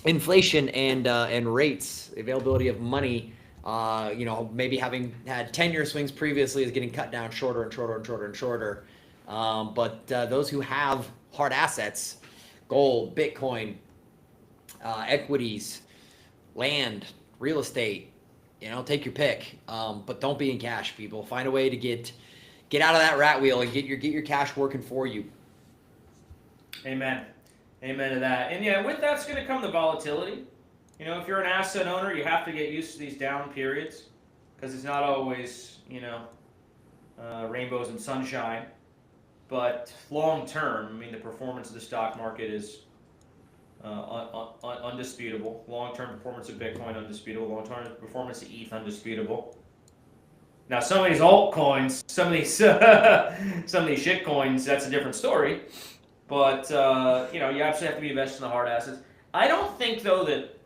and rates, availability of money, maybe having had 10-year swings previously is getting cut down shorter and shorter and shorter and shorter. But those who have hard assets, gold, Bitcoin, equities, land, real estate, take your pick. But don't be in cash, people. Find a way to get out of that rat wheel and get your cash working for you. Amen. Amen to that. And yeah, with that's going to come the volatility. If you're an asset owner, you have to get used to these down periods because it's not always, rainbows and sunshine. But long term, the performance of the stock market is undisputable. Long-term performance of Bitcoin, undisputable. Long-term performance of ETH, undisputable. Now, some of these altcoins, some of these shit coins, that's a different story. But you absolutely have to be invested in the hard assets. I don't think though that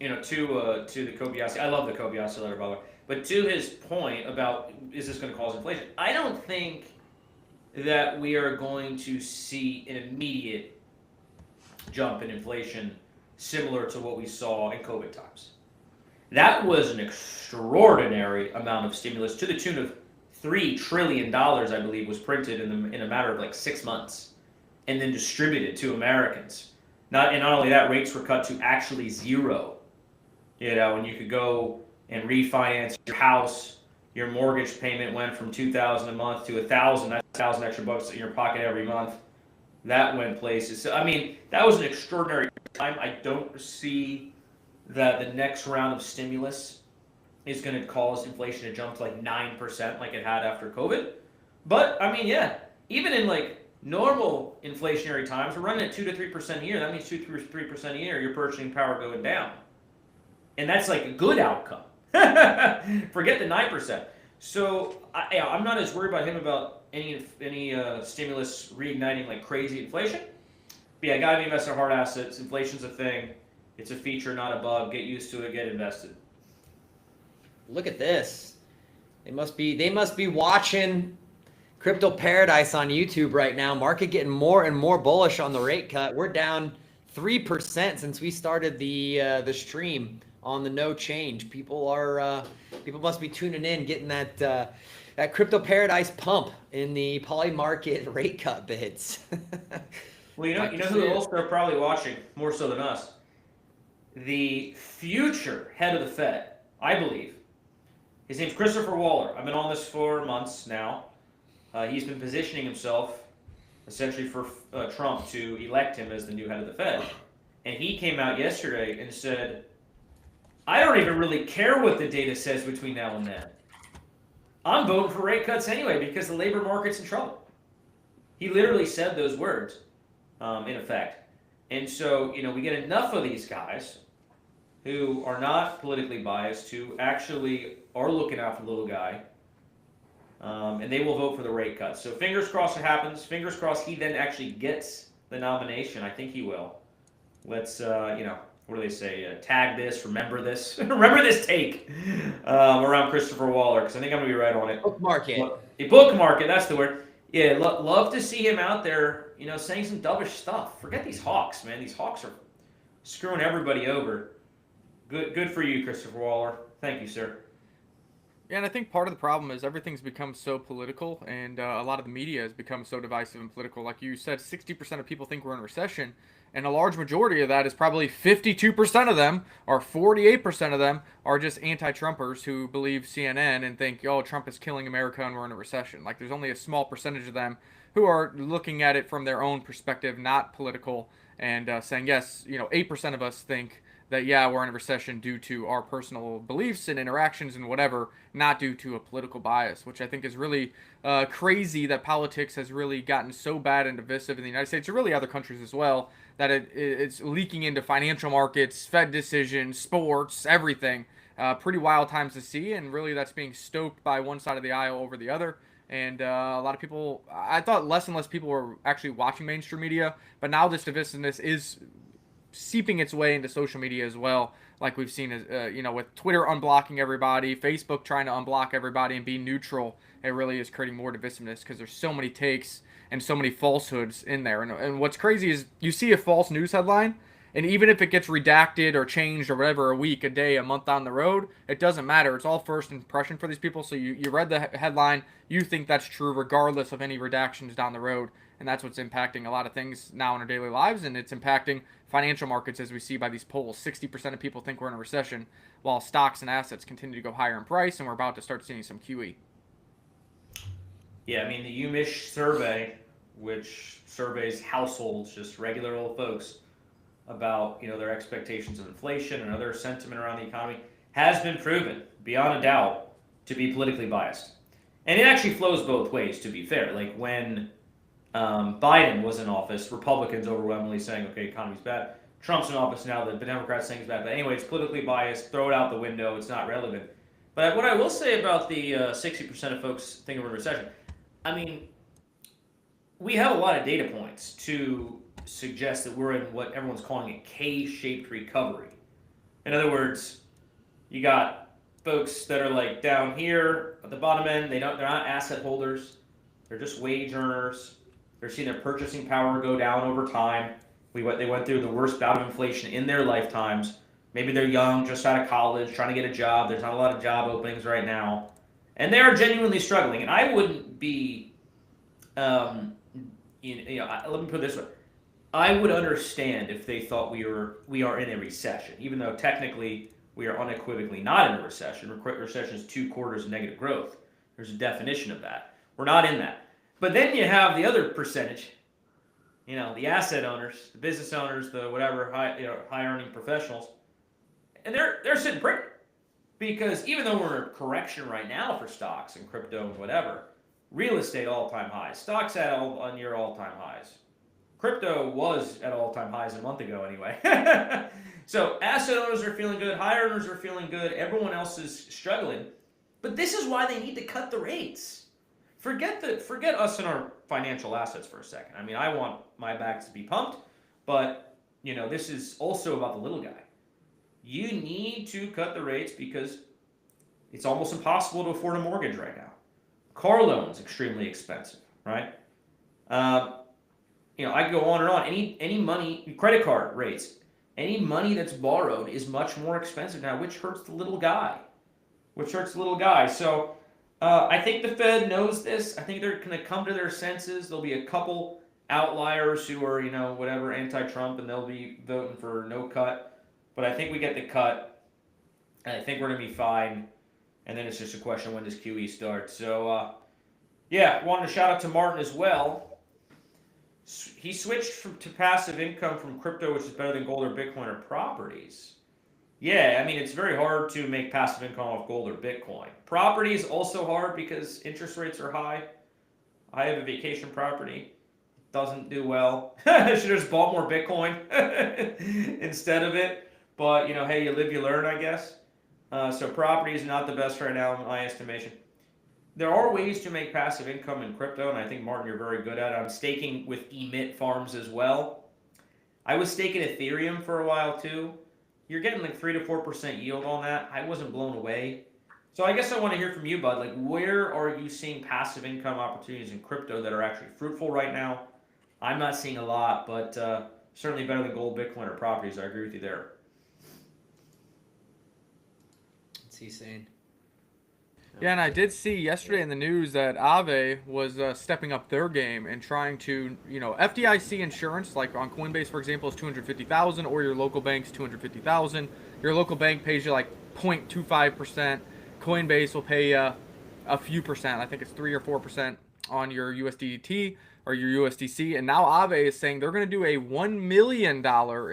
to the Kobayashi, I love the Kobayashi letter by the way, but to his point about is this going to cause inflation? I don't think that we are going to see an immediate jump in inflation similar to what we saw in COVID times. That was an extraordinary amount of stimulus to the tune of $3 trillion, I believe, was printed in a matter of like 6 months and then distributed to Americans. Not only that, rates were cut to actually zero. And you could go and refinance your house. Your mortgage payment went from $2,000 a month to $1,000. That's $1,000 extra bucks in your pocket every month. That went places. So, that was an extraordinary time. I don't see that the next round of stimulus is going to cause inflation to jump to like 9% like it had after COVID. But, even in like normal inflationary times, we're running at 2 to 3% a year. That means 2 to 3% a year, your purchasing power going down. And that's like a good outcome. Forget the 9%. So I'm not as worried about him about any stimulus reigniting like crazy inflation. But yeah, gotta be invested in hard assets. Inflation's a thing. It's a feature, not a bug. Get used to it. Get invested. Look at this. They must be watching Crypto Paradise on YouTube right now. Market getting more and more bullish on the rate cut. We're down 3% since we started the stream on the no change. People must be tuning in, getting that Crypto Paradise pump in the poly market rate cut bids. Well, you know who else they're probably watching more so than us? The future head of the Fed, I believe. His name's Christopher Waller. I've been on this for months now. He's been positioning himself essentially for Trump to elect him as the new head of the Fed. And he came out yesterday and said, I don't even really care what the data says between now and then. I'm voting for rate cuts anyway because the labor market's in trouble. He literally said those words, in effect. And so, we get enough of these guys who are not politically biased, who actually are looking out for the little guy, and they will vote for the rate cuts. So fingers crossed it happens. Fingers crossed he then actually gets the nomination. I think he will. Let's, what do they say? Tag this, remember this. Remember this take around Christopher Waller, because I think I'm going to be right on it. Bookmark it. Bookmark it, that's the word. Yeah, love to see him out there, saying some dovish stuff. Forget these Hawks, man. These Hawks are screwing everybody over. Good for you, Christopher Waller. Thank you, sir. Yeah, and I think part of the problem is everything's become so political, and a lot of the media has become so divisive and political. Like you said, 60% of people think we're in a recession, and a large majority of that is probably 52% of them, or 48% of them, are just anti-Trumpers who believe CNN and think, oh, Trump is killing America and we're in a recession. Like, there's only a small percentage of them who are looking at it from their own perspective, not political, and saying, yes, 8% of us think that, yeah, we're in a recession due to our personal beliefs and interactions and whatever, not due to a political bias, which I think is really crazy that politics has really gotten so bad and divisive in the United States, or really other countries as well, that it's leaking into financial markets, Fed decisions, sports, everything. Pretty wild times to see, and really that's being stoked by one side of the aisle over the other. And a lot of people, I thought less and less people were actually watching mainstream media, but now this divisiveness is seeping its way into social media as well, like we've seen, with Twitter unblocking everybody, Facebook trying to unblock everybody and be neutral. It really is creating more divisiveness because there's so many takes and so many falsehoods in there. And what's crazy is you see a false news headline, and even if it gets redacted or changed or whatever, a week, a day, a month down the road, it doesn't matter. It's all first impression for these people. So you read the headline, you think that's true regardless of any redactions down the road. And that's what's impacting a lot of things now in our daily lives, and it's impacting financial markets as we see by these polls. 60% of people think we're in a recession, while stocks and assets continue to go higher in price, and we're about to start seeing some QE. Yeah, I mean, the UMich survey, which surveys households, just regular old folks, about their expectations of inflation and other sentiment around the economy, has been proven beyond a doubt to be politically biased. And it actually flows both ways, to be fair. Like when Biden was in office, Republicans overwhelmingly saying, okay, economy's bad. Trump's in office now, the Democrats saying it's bad. But anyway, it's politically biased. Throw it out the window. It's not relevant. But what I will say about the 60% of folks thinking we're in a recession, I mean, we have a lot of data points to suggest that we're in what everyone's calling a K-shaped recovery. In other words, you got folks that are like down here at the bottom end. They're not asset holders. They're just wage earners. They're seeing their purchasing power go down over time. They went through the worst bout of inflation in their lifetimes. Maybe they're young, just out of college, trying to get a job. There's not a lot of job openings right now. And they are genuinely struggling. And I wouldn't be, let me put it this way. I would understand if they thought we are in a recession, even though technically we are unequivocally not in a recession. Recession is 2 quarters of negative growth. There's a definition of that. We're not in that. But then you have the other percentage, the asset owners, the business owners, the whatever high earning professionals, and they're sitting pretty, because even though we're in a correction right now for stocks and crypto and whatever, real estate all-time highs, stocks at near all-time highs, crypto was at all-time highs a month ago anyway. So asset owners are feeling good, high earners are feeling good, everyone else is struggling, but this is why they need to cut the rates. Forget us and our financial assets for a second. I mean, I want my backs to be pumped, but this is also about the little guy. You need to cut the rates because it's almost impossible to afford a mortgage right now. Car loans extremely expensive, right? I could go on and on. Any money, credit card rates, any money that's borrowed is much more expensive now, which hurts the little guy. So I think the Fed knows this. I think they're going to come to their senses. There'll be a couple outliers who are, whatever, anti-Trump, and they'll be voting for no cut. But I think we get the cut, and I think we're going to be fine. And then it's just a question of when does QE start. So, wanted to shout out to Martin as well. He switched to passive income from crypto, which is better than gold or Bitcoin or properties. Yeah, I mean, it's very hard to make passive income off gold or Bitcoin. Property is also hard because interest rates are high. I have a vacation property. It doesn't do well. I should have just bought more Bitcoin instead of it. But, hey, you live, you learn, I guess. So property is not the best right now in my estimation. There are ways to make passive income in crypto, and I think, Martin, you're very good at it. I'm staking with Emit Farms as well. I was staking Ethereum for a while, too. You're getting like 3 to 4% yield on that. I wasn't blown away. So I guess I want to hear from you, Bud. Like, where are you seeing passive income opportunities in crypto that are actually fruitful right now? I'm not seeing a lot, but certainly better than gold, Bitcoin, or properties. I agree with you there. What's he saying? Yeah, and I did see yesterday in the news that Aave was stepping up their game and trying to, FDIC insurance, like on Coinbase, for example, is $250,000, or your local bank's $250,000. Your local bank pays you like 0.25%. Coinbase will pay you a few percent. I think it's 3 or 4% on your USDT. or your USDC. And now Aave is saying they're going to do a $1 million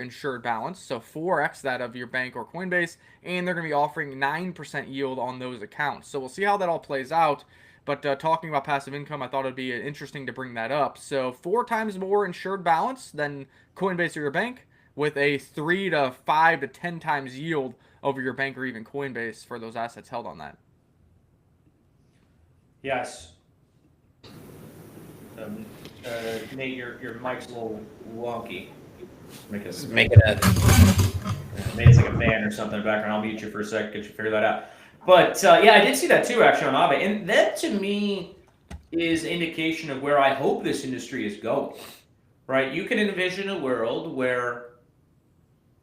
insured balance, so 4x that of your bank or Coinbase, and they're going to be offering 9% yield on those accounts. So we'll see how that all plays out. But talking about passive income, I thought it'd be interesting to bring that up. So 4 times more insured balance than Coinbase or your bank, with a 3 to 5 to 10 times yield over your bank or even Coinbase for those assets held on that. Yes. Nate, your mic's a little wonky. Make it Nate's like a fan or something in the background. I'll mute you for a sec, get you figure that out. But yeah, I did see that too, actually, on Aave. And that to me is an indication of where I hope this industry is going. Right? You can envision a world where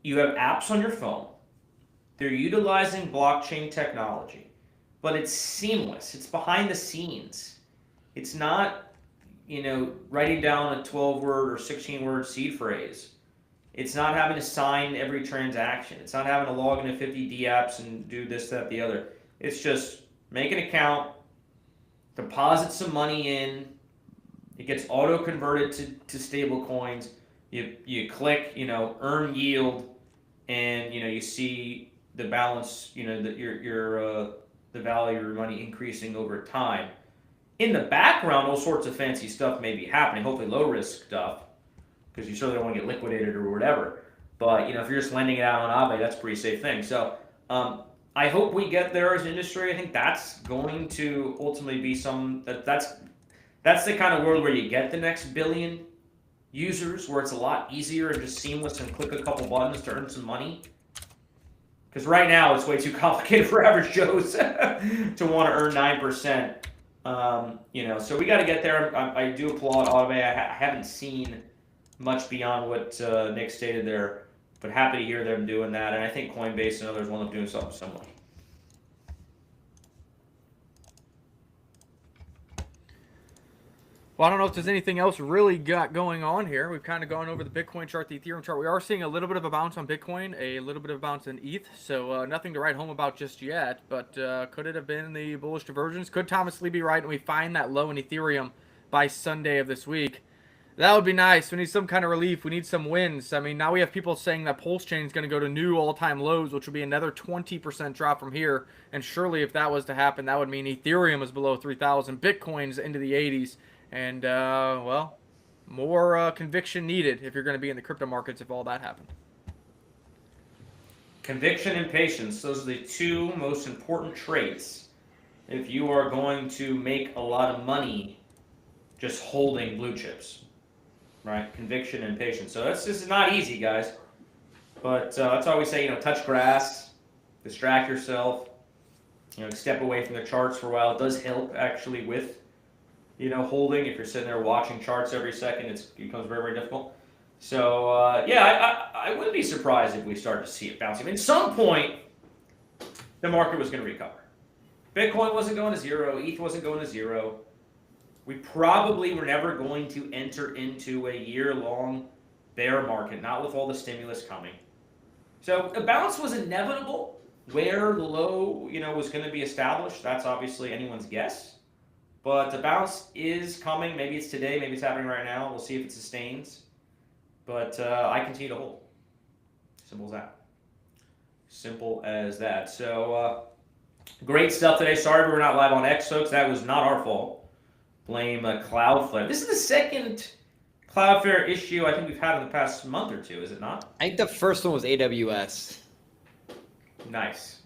you have apps on your phone. They're utilizing blockchain technology, but it's seamless. It's behind the scenes. It's not, writing down a 12-word or 16-word seed phrase. It's not having to sign every transaction. It's not having to log into 50 dApps and do this, that, the other. It's just make an account, deposit some money in. It gets auto-converted to stable coins. You click, earn yield, and you see the balance, the value of your money increasing over time. In the background, all sorts of fancy stuff may be happening. Hopefully, low risk stuff, because you certainly don't want to get liquidated or whatever. But if you're just lending it out on Aave, that's a pretty safe thing. So I hope we get there as an industry. I think that's going to ultimately be that's the kind of world where you get the next billion users, where it's a lot easier and just seamless and click a couple buttons to earn some money. Because right now it's way too complicated for average Joes to want to earn 9%. So we got to get there. I do applaud Aave. I haven't seen much beyond what Nick stated there, but happy to hear them doing that. And I think Coinbase and others will end up doing something similar. Well, I don't know if there's anything else really got going on here. We've kind of gone over the Bitcoin chart, the Ethereum chart. We are seeing a little bit of a bounce on Bitcoin, a little bit of a bounce in ETH. So nothing to write home about just yet. But could it have been the bullish divergence? Could Thomas Lee be right and we find that low in Ethereum by Sunday of this week? That would be nice. We need some kind of relief. We need some wins. I mean, now we have people saying that Pulse Chain is going to go to new all-time lows, which would be another 20% drop from here. And surely if that was to happen, that would mean Ethereum is below 3,000, Bitcoin's into the 80s. And, more conviction needed if you're going to be in the crypto markets if all that happened. Conviction and patience. Those are the two most important traits if you are going to make a lot of money just holding blue chips. Right? Conviction and patience. So this is not easy, guys. But that's why we say, touch grass, distract yourself, step away from the charts for a while. It does help actually with holding. If you're sitting there watching charts every second, it becomes very, very difficult. So, I wouldn't be surprised if we start to see it bouncing. I mean, at some point, the market was going to recover. Bitcoin wasn't going to zero. ETH wasn't going to zero. We probably were never going to enter into a year-long bear market, not with all the stimulus coming. So, a bounce was inevitable. Where the low, was going to be established, that's obviously anyone's guess. But the bounce is coming. Maybe it's today. Maybe it's happening right now. We'll see if it sustains. But I continue to hold. Simple as that. Simple as that. So great stuff today. Sorry we were not live on X, folks. That was not our fault. Blame Cloudflare. This is the second Cloudflare issue I think we've had in the past month or two, is it not? I think the first one was AWS. Nice.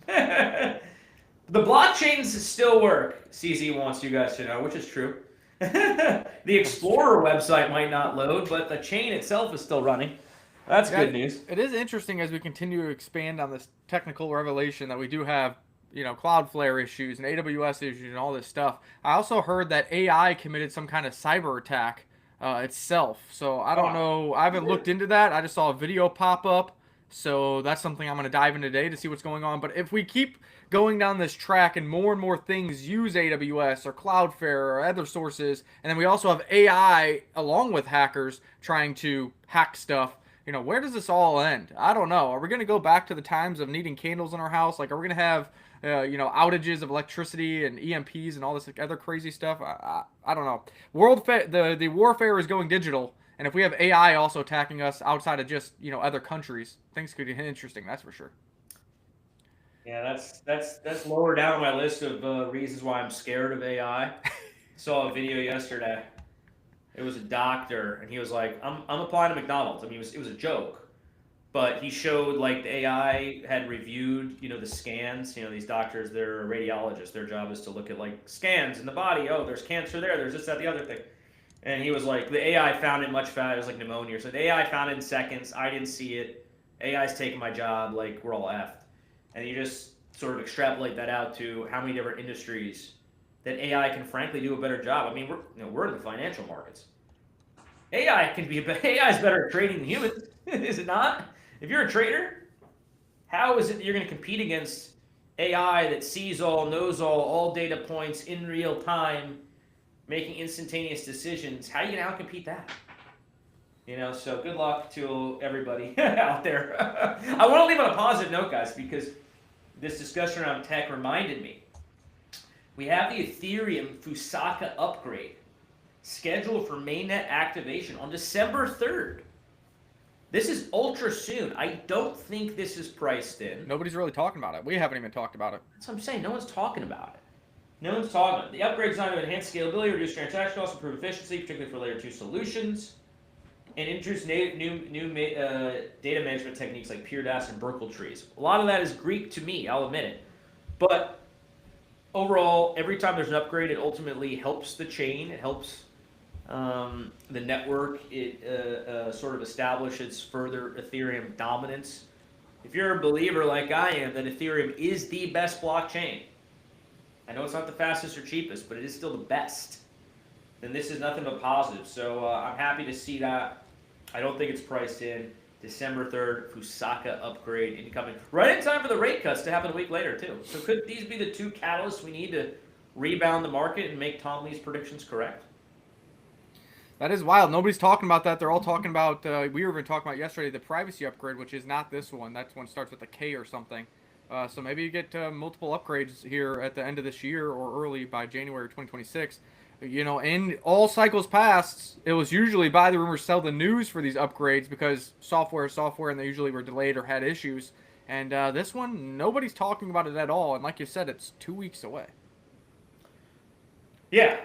The blockchains still work, CZ wants you guys to know, which is true. The Explorer website might not load, but the chain itself is still running. That's good news. It is interesting as we continue to expand on this technical revelation that we do have, Cloudflare issues and AWS issues and all this stuff. I also heard that AI committed some kind of cyber attack itself. So I don't know. I haven't looked into that. I just saw a video pop up. So that's something I'm going to dive into today to see what's going on. But if we keep going down this track and more things use AWS or Cloudflare or other sources, and then we also have AI along with hackers trying to hack stuff, where does this all end? I don't know. Are we going to go back to the times of needing candles in our house? Like, are we going to have outages of electricity and EMPs and all this other crazy stuff. I don't know. The warfare is going digital, and if we have AI also attacking us outside of just other countries, things could get interesting. That's for sure. Yeah, that's lower down on my list of reasons why I'm scared of AI. Saw a video yesterday. It was a doctor, and he was like, "I'm applying to McDonald's." I mean, it was a joke, but he showed like the AI had reviewed, the scans. These doctors, they're radiologists. Their job is to look at like scans in the body. Oh, there's cancer there. There's this, that, the other thing. And he was like, the AI found it much faster. It was like pneumonia. So the AI found it in seconds. I didn't see it. AI's taking my job. Like, we're all effed. And you just sort of extrapolate that out to how many different industries that AI can frankly do a better job. I mean, we're in the financial markets. AI is better at trading than humans, is it not? If you're a trader, how is it that you're going to compete against AI that sees all, knows all data points in real time, making instantaneous decisions? How are you going to outcompete that? So good luck to everybody out there. I want to leave on a positive note, guys, because this discussion around tech reminded me. We have the Ethereum Fusaka upgrade scheduled for mainnet activation on December 3rd. This is ultra soon. I don't think this is priced in. Nobody's really talking about it. We haven't even talked about it. That's what I'm saying. No one's talking about it. No one's talking about it. The upgrade is designed to enhance scalability, reduce transaction costs, improve efficiency, particularly for layer 2 solutions, and introduce new data management techniques like PeerDAS and Berkel trees. A lot of that is Greek to me, I'll admit it. But overall, every time there's an upgrade, it ultimately helps the chain. It helps the network. It sort of establishes further Ethereum dominance. If you're a believer like I am that Ethereum is the best blockchain, I know it's not the fastest or cheapest, but it is still the best, then this is nothing but positive. So I'm happy to see that. I don't think it's priced in. December 3rd, Fusaka upgrade incoming. Right in time for the rate cuts to happen a week later, too. So could these be the two catalysts we need to rebound the market and make Tom Lee's predictions correct? That is wild. Nobody's talking about that. They're all talking about, we were even talking about yesterday, the privacy upgrade, which is not this one. That one starts with a K or something. So maybe you get multiple upgrades here at the end of this year or early by January 2026. In all cycles past, it was usually buy the rumor, sell the news for these upgrades because software is software and they usually were delayed or had issues. And this one, nobody's talking about it at all. And like you said, it's 2 weeks away. Yeah.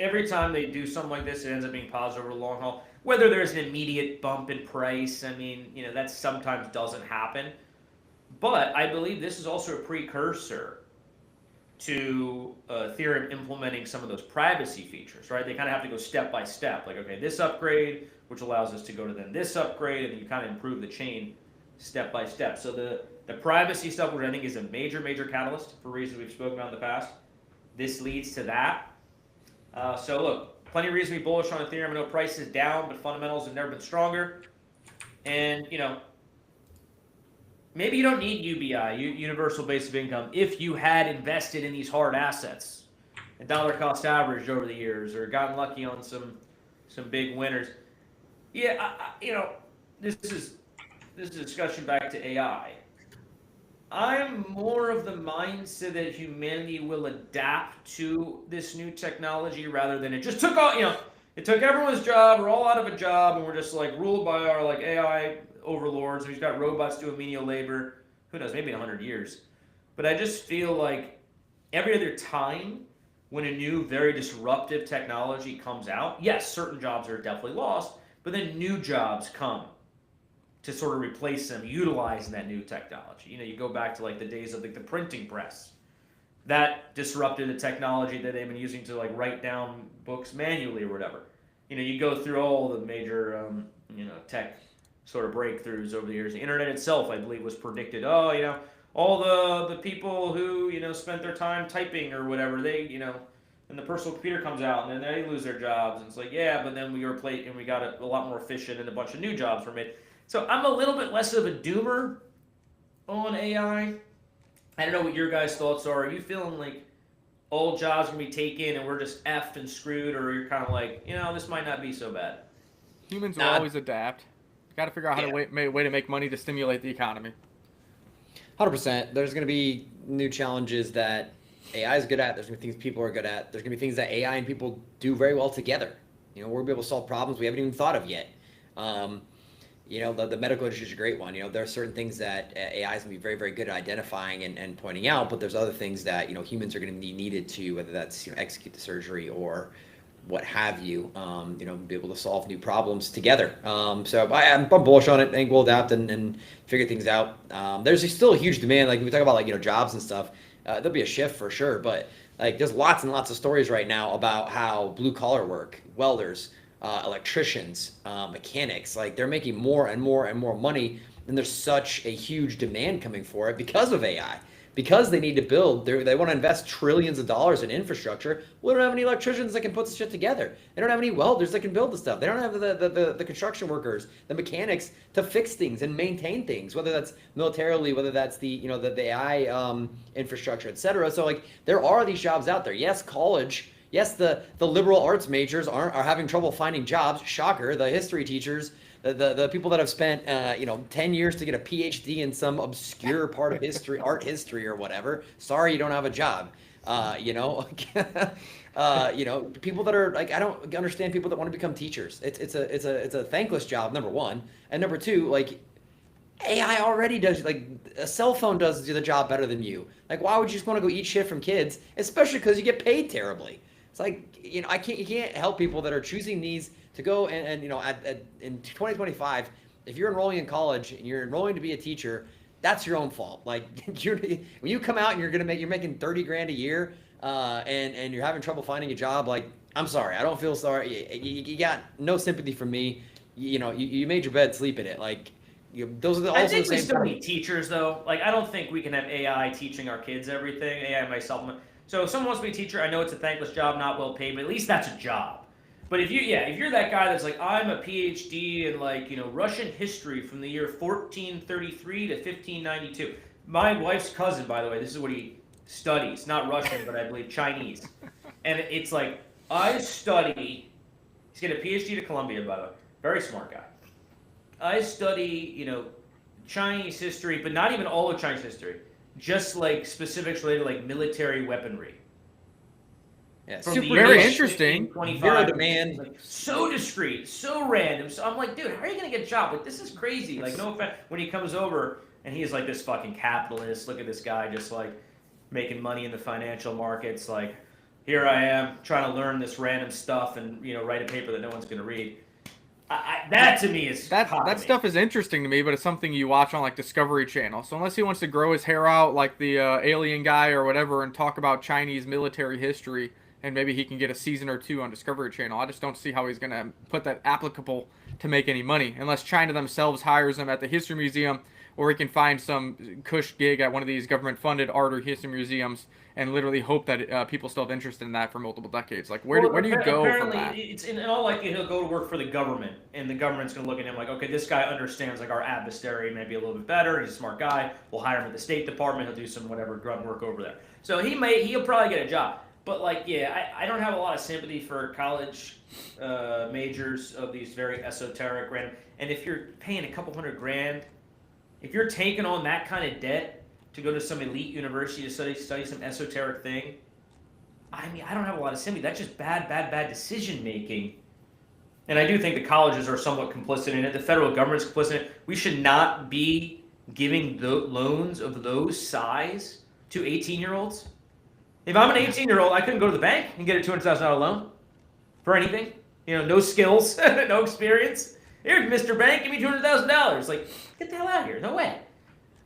Every time they do something like this, it ends up being positive over the long haul. Whether there's an immediate bump in price, I mean, that sometimes doesn't happen. But I believe this is also a precursor to Ethereum implementing some of those privacy features, right? They kind of have to go step by step. Like, okay, this upgrade, which allows us to go to then this upgrade, and then you kind of improve the chain step by step. So the privacy stuff, which I think is a major, major catalyst for reasons we've spoken about in the past, this leads to that. So look, plenty of reason to be bullish on Ethereum. I know price is down, but fundamentals have never been stronger. And, maybe you don't need UBI, Universal Basic Income, if you had invested in these hard assets and dollar cost averaged over the years or gotten lucky on some big winners. Yeah, this is a discussion back to AI. I'm more of the mindset that humanity will adapt to this new technology rather than it just took all, it took everyone's job. We're all out of a job and we're just like ruled by our like AI overlords. We've got robots doing menial labor. Who knows? Maybe in 100 years. But I just feel like every other time when a new, very disruptive technology comes out, yes, certain jobs are definitely lost, but then new jobs come to sort of replace them, utilizing that new technology. You go back to like the days of like the printing press. That disrupted the technology that they've been using to like write down books manually or whatever. You go through all the major, tech sort of breakthroughs over the years. The internet itself, I believe, was predicted. All the people who, spent their time typing or whatever, they, and the personal computer comes out and then they lose their jobs. And it's like, yeah, but then we replaced and we got a lot more efficient and a bunch of new jobs were made. So I'm a little bit less of a doomer on AI. I don't know what your guys' thoughts are. Are you feeling like all jobs are going to be taken and we're just effed and screwed? Or you're kind of like, this might not be so bad? Humans will always adapt. Got to figure out how to way to make money to stimulate the economy. 100%. There's going to be new challenges that AI is good at. There's going to be things people are good at. There's going to be things that AI and people do very well together. We're going to be able to solve problems we haven't even thought of yet. The medical industry is a great one. There are certain things that AI is going to be very, very good at identifying and pointing out, but there's other things that, humans are going to be needed to, whether that's, execute the surgery or what have you, be able to solve new problems together. So I'm bullish on it. I think we'll adapt and figure things out. There's still a huge demand. Like we talk about jobs and stuff, there'll be a shift for sure, but there's lots and lots of stories right now about how blue collar work, welders, electricians, mechanics, they're making more and more and more money, and there's such a huge demand coming for it because of AI. Because they need to build, they want to invest trillions of dollars in infrastructure. We don't have any electricians that can put this shit together. They don't have any welders that can build the stuff. They don't have the construction workers, the mechanics to fix things and maintain things, whether that's militarily, whether that's the AI infrastructure, etc. So there are these jobs out there. Yes, college. Yes, the liberal arts majors are having trouble finding jobs. Shocker. The history teachers, the people that have spent 10 years to get a PhD in some obscure part of history, art history or whatever. Sorry, you don't have a job. People that are I don't understand people that want to become teachers. It's a thankless job, number one, and number two, AI already does, a cell phone does the job better than you. Why would you just want to go eat shit from kids, especially because you get paid terribly? It's you can't help people that are choosing these to go and in 2025, if you're enrolling in college and you're enrolling to be a teacher, that's your own fault. When you come out and you're making 30 grand a year, and you're having trouble finding a job, I'm sorry, I don't feel sorry. You got no sympathy from me. You made your bed, sleep in it. Those are I think we we still need teachers, though. I don't think we can have AI teaching our kids everything. AI might supplement. So if someone wants to be a teacher, I know it's a thankless job, not well paid, but at least that's a job. But if you're that guy that's I'm a PhD in Russian history from the year 1433 to 1592. My wife's cousin, by the way, this is what he studies, not Russian, but I believe Chinese. And it's I study. He's got a PhD to Columbia, by the way. Very smart guy. I study, Chinese history, but not even all of Chinese history. Just specifics related to military weaponry. Yeah, very interesting. Zero demand. So discreet, so random. So I'm dude, how are you gonna get a job? This is crazy. No offense. When he comes over and he's this fucking capitalist. Look at this guy just making money in the financial markets. Here I am trying to learn this random stuff and write a paper that no one's gonna read. That to me is that stuff is interesting to me, but it's something you watch on Discovery Channel. So unless he wants to grow his hair out like the alien guy or whatever and talk about Chinese military history, and maybe he can get a season or two on Discovery Channel, I just don't see how he's going to put that applicable to make any money unless China themselves hires him at the History Museum, or he can find some cush gig at one of these government-funded art or history museums and literally hope that people still have interest in that for multiple decades. Where do you go from that? It's in all likelihood he'll go to work for the government, and the government's going to look at him okay, this guy understands our adversary maybe a little bit better. He's a smart guy. We'll hire him at the State Department. He'll do some whatever grunt work over there. So he'll probably get a job. But I don't have a lot of sympathy for college majors of these very esoteric random. And if you're paying a couple $100,000, if you're taking on that kind of debt to go to some elite university to study some esoteric thing, I don't have a lot of sympathy. That's just bad decision making. And I do think the colleges are somewhat complicit in it. The federal government's complicit in it. We should not be giving the loans of those size to 18-year-olds. If I'm an 18-year-old, I couldn't go to the bank and get a $200,000 loan for anything. No skills, no experience. Here, Mr. Bank, give me $200,000. Get the hell out of here. No way.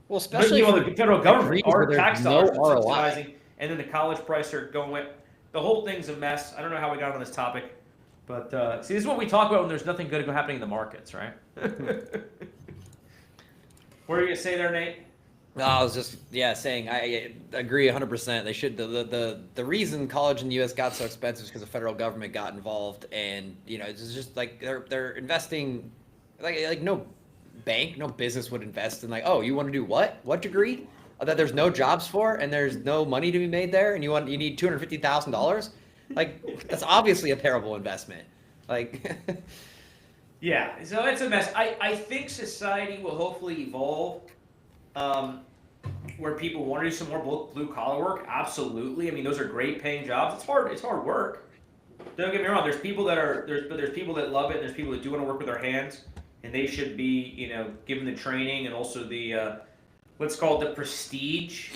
Well, especially the federal government, our tax dollars no are subsidizing, and then the college price are going with. The whole thing's a mess. I don't know how we got on this topic, but see, this is what we talk about when there's nothing good happening in the markets, right? What are you gonna say there, Nate? No, I was just saying I agree 100%. They should the reason college in the U.S. got so expensive is because the federal government got involved, and it's just they're investing no bank, no business would invest in you want to do what degree that there's no jobs for and there's no money to be made there, and you need $250,000. That's obviously a terrible investment. Yeah, so it's a mess. I think society will hopefully evolve. where people want to do some more blue collar work, absolutely. I mean, those are great paying jobs. It's hard. It's hard work. Don't get me wrong. There's people that are there's people that love it. And there's people that do want to work with their hands, and they should be given the training and also the let's call it the prestige.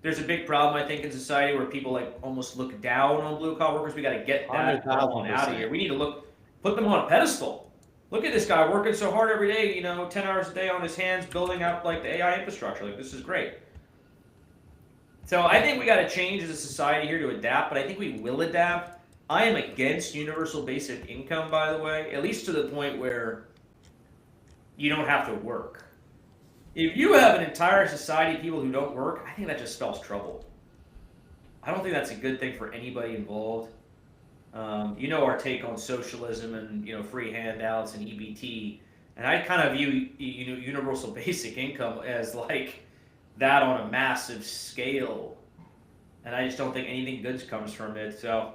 There's a big problem I think in society where people like almost look down on blue collar workers. We got to get that one out of here. We need to put them on a pedestal. Look at this guy working so hard every day. 10 hours a day on his hands, building up like the AI infrastructure. Like this is great. So I think we got to change as a society here to adapt, but I think we will adapt. I am against universal basic income, by the way, at least to the point where you don't have to work. If you have an entire society of people who don't work, I think that just spells trouble. I don't think that's a good thing for anybody involved. Our take on socialism and free handouts and EBT, and I kind of view universal basic income as like that on a massive scale, and I just don't think anything good comes from it. So.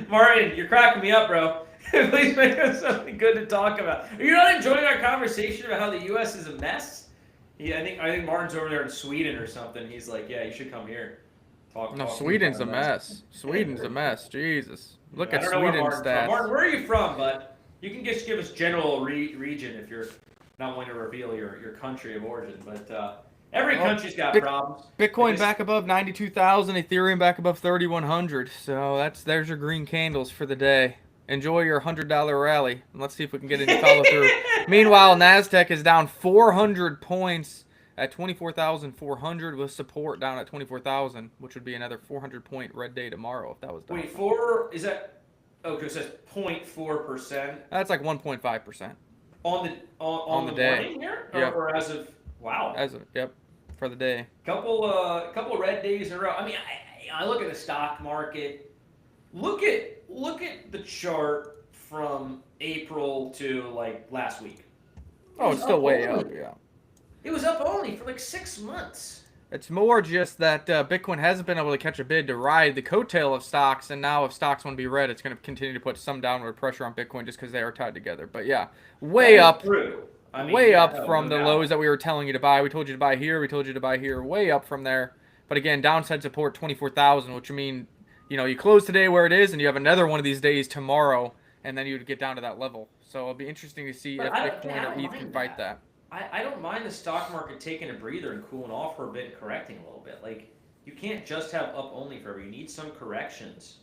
Martin, you're cracking me up, bro. Please make us something good to talk about. Are you not enjoying our conversation about how the U.S. is a mess? Yeah, I think Martin's over there in Sweden or something. He's like, yeah, you should come here. No, Sweden's a mess. Sweden's a mess. Jesus, look at Sweden's stats. Martin, where are you from, bud? You can just give us general region if you're not wanting to reveal your country of origin, but. Every country's got problems. Bitcoin back above 92,000, Ethereum back above 3,100. So there's your green candles for the day. Enjoy your $100 rally. And let's see if we can get any follow through. Meanwhile, Nasdaq is down 400 points at 24,400 with support down at 24,000, which would be another 400-point red day tomorrow if that was done. Wait, is that? Okay, it says 0.4%. That's like 1.5%. On the day. Morning here? Yep. Or as of wow. Yep, for the day. Couple red days in a row. I mean, I look at the stock market. Look at the chart from April to like last week. It's still way up, yeah. It was up only for like 6 months. It's more just that Bitcoin hasn't been able to catch a bid to ride the coattail of stocks, and now if stocks want to be red, it's going to continue to put some downward pressure on Bitcoin just because they are tied together. But yeah, way up. True. From the lows that we were telling you to buy. We told you to buy here. We told you to buy here. Way up from there. But again, downside support 24,000, which mean, you close today where it is, and you have another one of these days tomorrow, and then you would get down to that level. So it'll be interesting to see if Bitcoin or ETH can fight that. I don't mind the stock market taking a breather and cooling off for a bit and correcting a little bit. Like, you can't just have up only forever. You need some corrections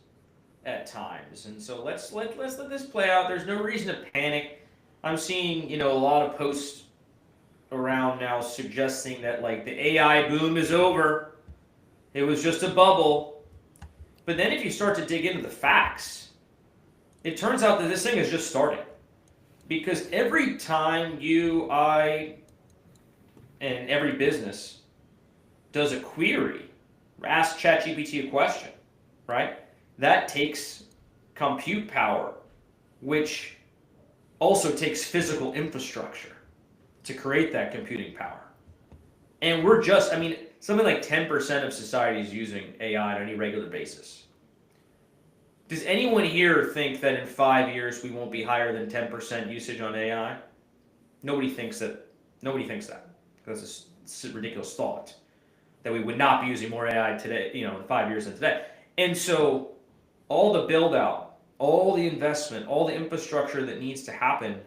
at times. And so let's let this play out. There's no reason to panic. I'm seeing, a lot of posts around now suggesting that like the AI boom is over. It was just a bubble. But then if you start to dig into the facts, it turns out that this thing is just starting. Because every time you, I, and every business does a query, ask ChatGPT a question, right? That takes compute power, which also takes physical infrastructure to create that computing power. And we're just, something like 10% of society is using AI on any regular basis. Does anyone here think that in 5 years we won't be higher than 10% usage on AI? Nobody thinks that. Because it's a ridiculous thought that we would not be using more AI today, in 5 years than today. And so all the build out, all the investment, all the infrastructure that needs to happen,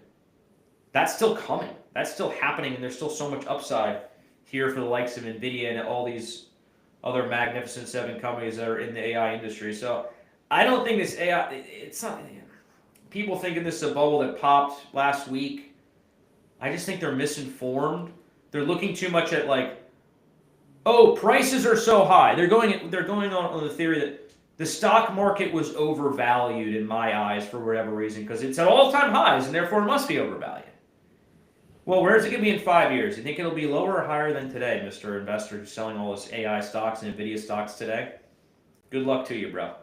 that's still coming. That's still happening, and there's still so much upside here for the likes of NVIDIA and all these other magnificent 7 companies that are in the AI industry. So I don't think this AI, it's not, people thinking this is a bubble that popped last week. I just think they're misinformed. They're looking too much at like, oh, prices are so high. They're going on the theory that the stock market was overvalued in my eyes for whatever reason because it's at all-time highs and therefore it must be overvalued. Well, where is it going to be in 5 years? You think it'll be lower or higher than today, Mr. Investor who's selling all this AI stocks and NVIDIA stocks today? Good luck to you, bro.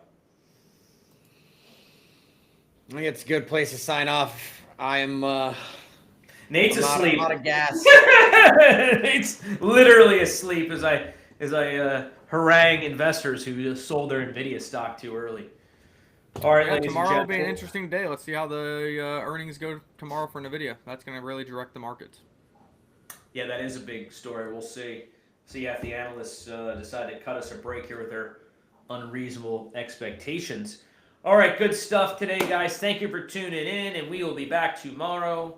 I think it's a good place to sign off. Nate's asleep. I'm out of gas. Nate's literally asleep as I harangue investors who just sold their NVIDIA stock too early. All right, tomorrow will be an interesting day. Let's see how the earnings go tomorrow for NVIDIA. That's going to really direct the markets. Yeah, that is a big story. We'll see. See if the analysts decide to cut us a break here with their unreasonable expectations. All right, good stuff today, guys. Thank you for tuning in, and we will be back tomorrow.